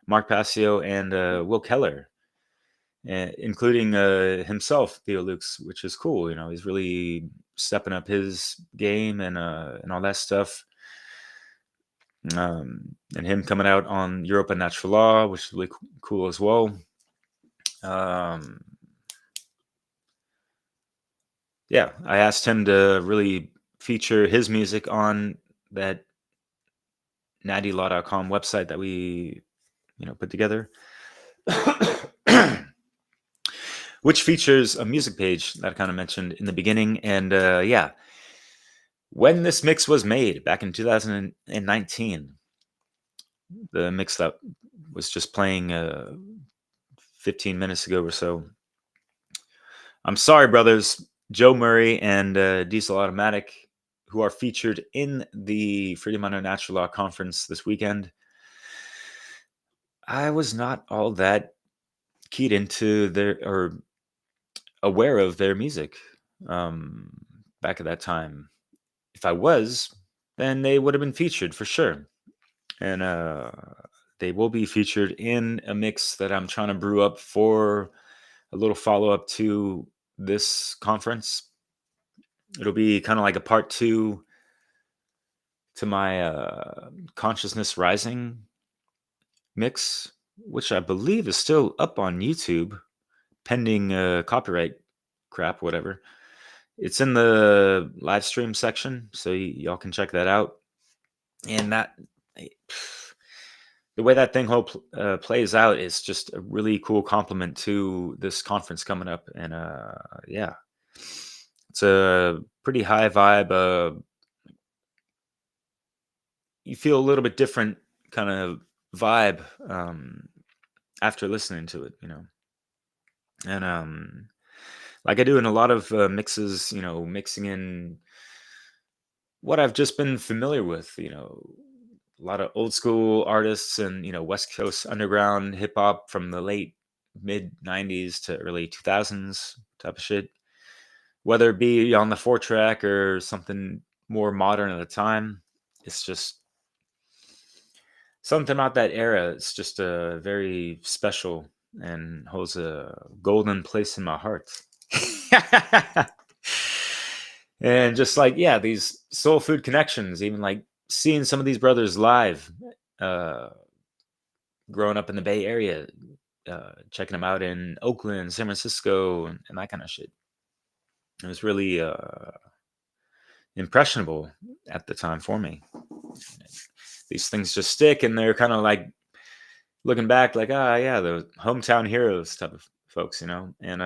Mark Passio, and Will Keller, including himself, Theo Lukes, which is cool. He's really stepping up his game and all that stuff. And him coming out on Europa Natural Law, which is really cool as well. Yeah, I asked him to really feature his music on that nattylaw.com website that we, put together, which features a music page that I kind of mentioned in the beginning. And yeah, when this mix was made back in 2019, the mix that was just playing 15 minutes ago or so. I'm sorry, brothers, Joe Murray and Diesel Automatic, who are featured in the Freedom Under Natural Law Conference this weekend. I was not all that keyed into or aware of their music back at that time. If I was, then they would have been featured for sure. And they will be featured in a mix that I'm trying to brew up for a little follow-up to this conference. It'll be kind of like a part 2 to my Consciousness Rising mix, which I believe is still up on YouTube, pending copyright crap, whatever. It's in the live stream section, so y'all can check that out. And the way that thing plays out is just a really cool compliment to this conference coming up. And yeah, it's a pretty high vibe. You feel a little bit different kind of vibe after listening to it, And like I do in a lot of mixes, mixing in what I've just been familiar with, a lot of old school artists and, West Coast underground hip hop from the mid 90s to early 2000s type of shit. Whether it be on the 4-track or something more modern at the time, it's just something about that era. It's just very special and holds a golden place in my heart. And just like, yeah, these soul food connections, even like seeing some of these brothers live, growing up in the Bay Area, checking them out in Oakland, San Francisco, and that kind of shit. It was really impressionable at the time for me. These things just stick, and they're kind of like looking back, like, yeah, the hometown heroes type of folks, you know. And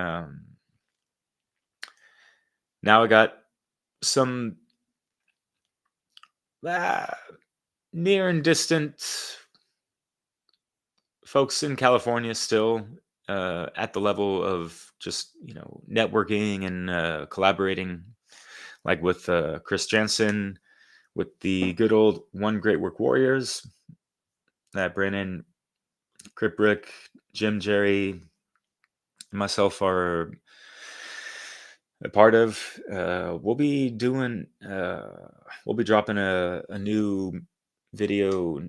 now I got some near and distant folks in California still, at the level of just, you know, networking and collaborating, like with Chris Jensen, with the good old One Great Work Warriors that Brandon, Kriprick, Jim, Jerry, and myself are a part of. We'll be doing, we'll be dropping a new video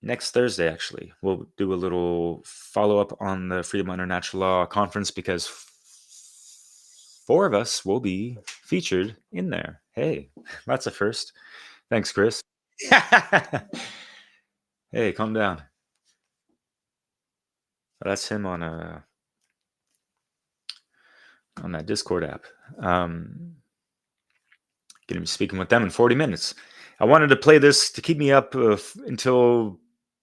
next Thursday, actually. We'll do a little follow-up on the Freedom Under Natural Law conference, because 4 of us will be featured in there. Hey, that's a first. Thanks, Chris. Hey, calm down. That's him on that Discord app. Gonna be speaking with them in 40 minutes. I wanted to play this to keep me up until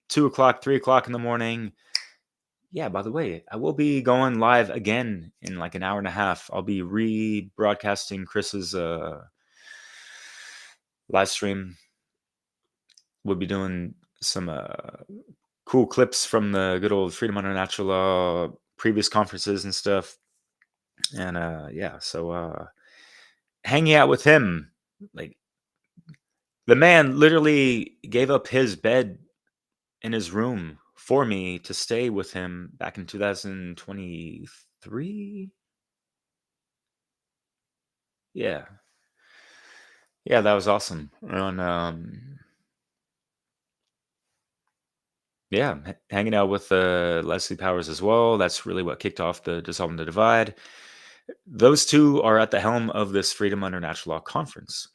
2 o'clock, 3 o'clock in the morning. Yeah, by the way, I will be going live again in like an hour and a half. I'll be rebroadcasting Chris's live stream. We'll be doing some cool clips from the good old Freedom Under Natural Law previous conferences and stuff. And yeah, so hanging out with him, like, the man literally gave up his bed in his room for me to stay with him back in 2023. Yeah, that was awesome. And yeah, hanging out with Leslie Powers as well. That's really what kicked off the Dissolving the Divide. Those two are at the helm of this Freedom Under Natural Law conference,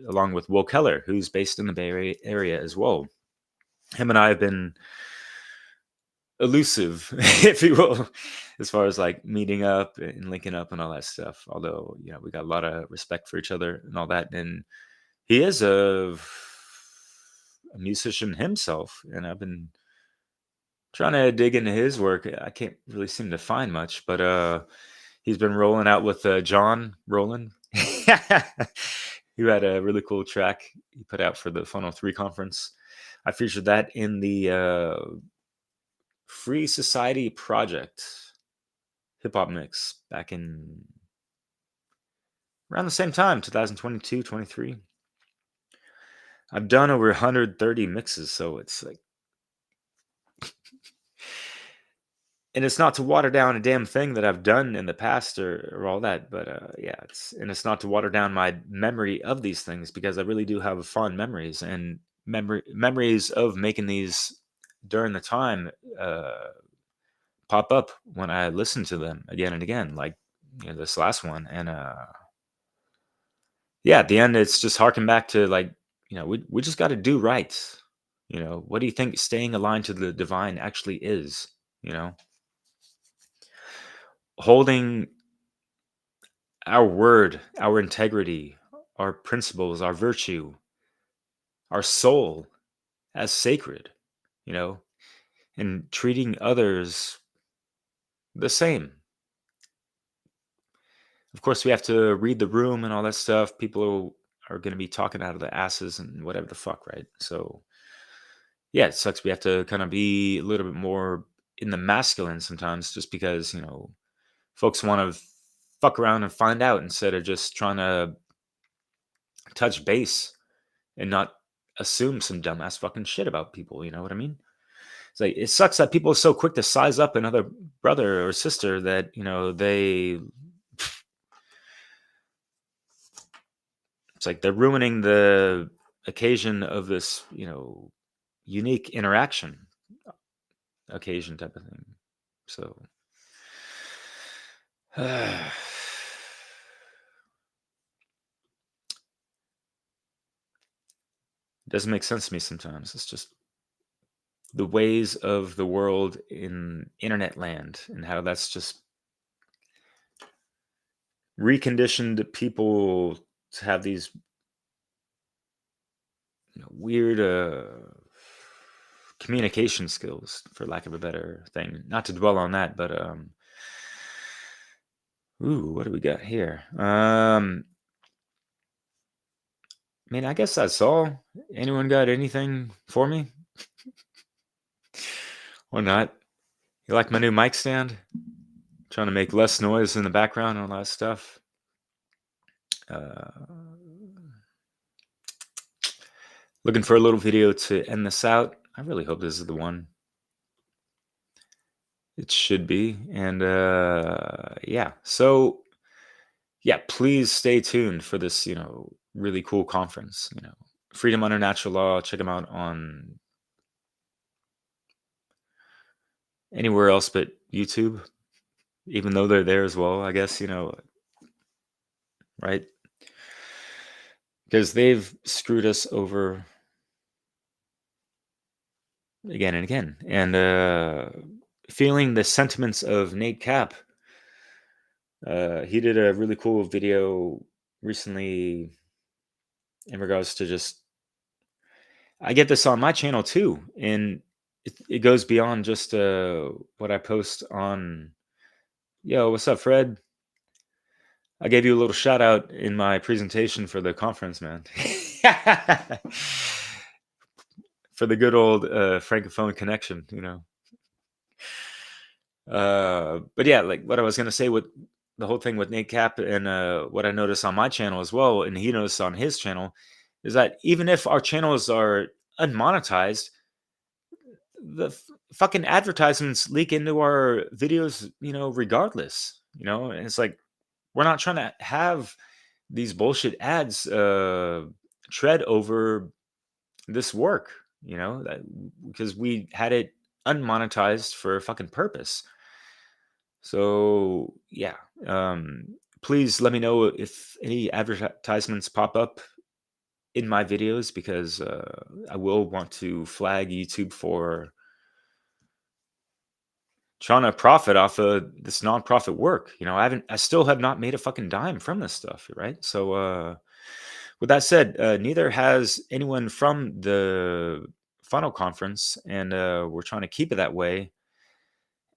along with Will Keller, who's based in the Bay Area as well. Him and I have been elusive, if you will, as far as like meeting up and linking up and all that stuff. Although, you know, we got a lot of respect for each other and all that. And he is a musician himself, and I've been trying to dig into his work. I can't really seem to find much, but he's been rolling out with John Rowland, who had a really cool track he put out for the Funnel 3 conference. I featured that in the Free Society Project hip hop mix back in around the same time, 2022, 23. I've done over 130 mixes, so it's like, and it's not to water down a damn thing that I've done in the past or all that, but yeah, it's not to water down my memory of these things, because I really do have fond memories and memories of making these during the time pop up when I listen to them again and again, like, you know, this last one. And yeah, at the end, it's just harking back to, like, you know, we just got to do right. You know, what do you think staying aligned to the divine actually is? You know, holding our word, our integrity, our principles, our virtue, our soul as sacred, you know, and treating others the same. Of course, we have to read the room and all that stuff. People are going to be talking out of their asses and whatever the fuck, right? So, yeah, it sucks. We have to kind of be a little bit more in the masculine sometimes, just because, you know, folks want to fuck around and find out instead of just trying to touch base and not assume some dumbass fucking shit about people. You know what I mean? It's like, it sucks that people are so quick to size up another brother or sister that, you know, it's like they're ruining the occasion of this, you know, unique interaction occasion type of thing. So It doesn't make sense to me sometimes. It's just the ways of the world in internet land and how that's just reconditioned people to have these weird communication skills, for lack of a better thing. Not to dwell on that, but what do we got here? I mean, I guess that's all. Anyone got anything for me? Or not? You like my new mic stand? Trying to make less noise in the background and all that stuff. Looking for a little video to end this out. I really hope this is the one. It should be. And yeah. So yeah, please stay tuned for this, really cool conference. Freedom Under Natural Law. Check them out on anywhere else but YouTube, even though they're there as well, I guess, right? Because they've screwed us over again and again. And feeling the sentiments of Nate Cap, he did a really cool video recently in regards to just, I get this on my channel too, and it goes beyond just what I post on. Yo, what's up, Fred? I gave you a little shout out in my presentation for the conference, man. For the good old francophone connection, but yeah, like what I was gonna say with the whole thing with Nate Cap and what I noticed on my channel as well, and he noticed on his channel, is that even if our channels are unmonetized, the fucking advertisements leak into our videos, regardless, and it's like, we're not trying to have these bullshit ads tread over this work, because we had it unmonetized for a fucking purpose. So yeah, please let me know if any advertisements pop up in my videos, because I will want to flag YouTube for trying to profit off of this nonprofit work. I still have not made a fucking dime from this stuff, right? So with that said, neither has anyone from the funnel conference, and we're trying to keep it that way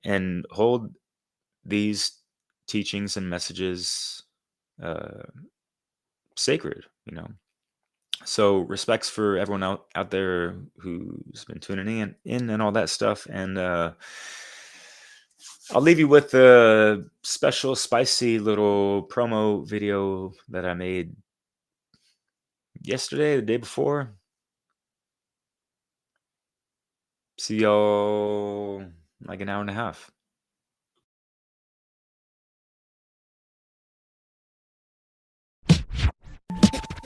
and hold these teachings and messages sacred, So respects for everyone out there who's been tuning in and all that stuff. And I'll leave you with a special spicy little promo video that I made yesterday, the day before. See y'all like an hour and a half.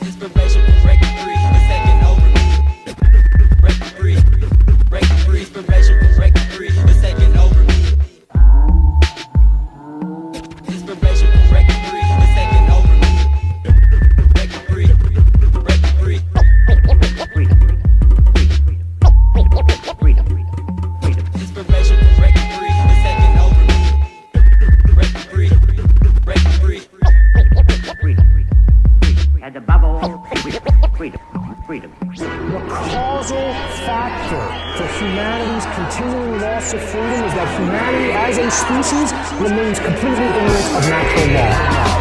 Inspiration from breaking free, it's taking over me. Breaking free, breaking free. Inspiration from breaking free, it's taking over me. Inspiration from breaking free, it's taking over me. Breaking free, breaking free. Inspiration from breaking free, it's taking over me. Breaking free, breaking free. And above all, freedom. The causal factor for humanity's continuing loss of freedom is that humanity as a species remains completely ignorant of natural law.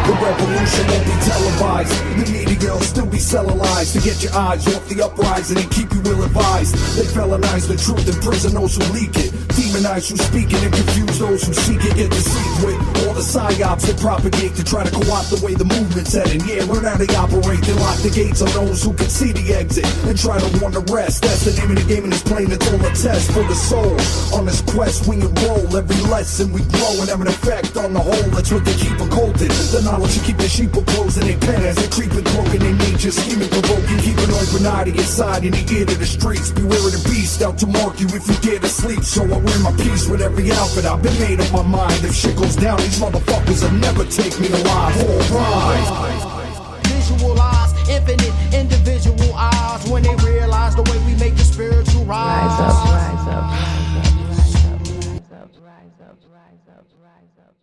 The revolution won't be televised. The media will still be selling lies to get your eyes off the uprising and keep you ill-advised. They felonize the truth and prison those who leak it. Demonize who speak it and confuse those who seek it. Get deceived with all the psyops they propagate to try to co-opt the way the movement's heading. Yeah, learn how they operate. They lock the gates on those who can see the exit and try to warn the rest. That's the name of the game, and it's plain it's all a test for the soul. On this quest we enroll, every lesson we grow and have an effect on the whole. That's what they keep occulted. The knowledge to keep the sheep closing their pen as they creep and cloaking their nature, scheming, provoking, keep an open eye to your side in the ear to the streets. Beware of the beast out to mark you if you dare to sleep. So I wear my peace with every outfit. I've been made up my mind. If shit goes down, these motherfuckers will never take me alive. All right. Visualize infinite individual eyes when they realize rise up, rise up.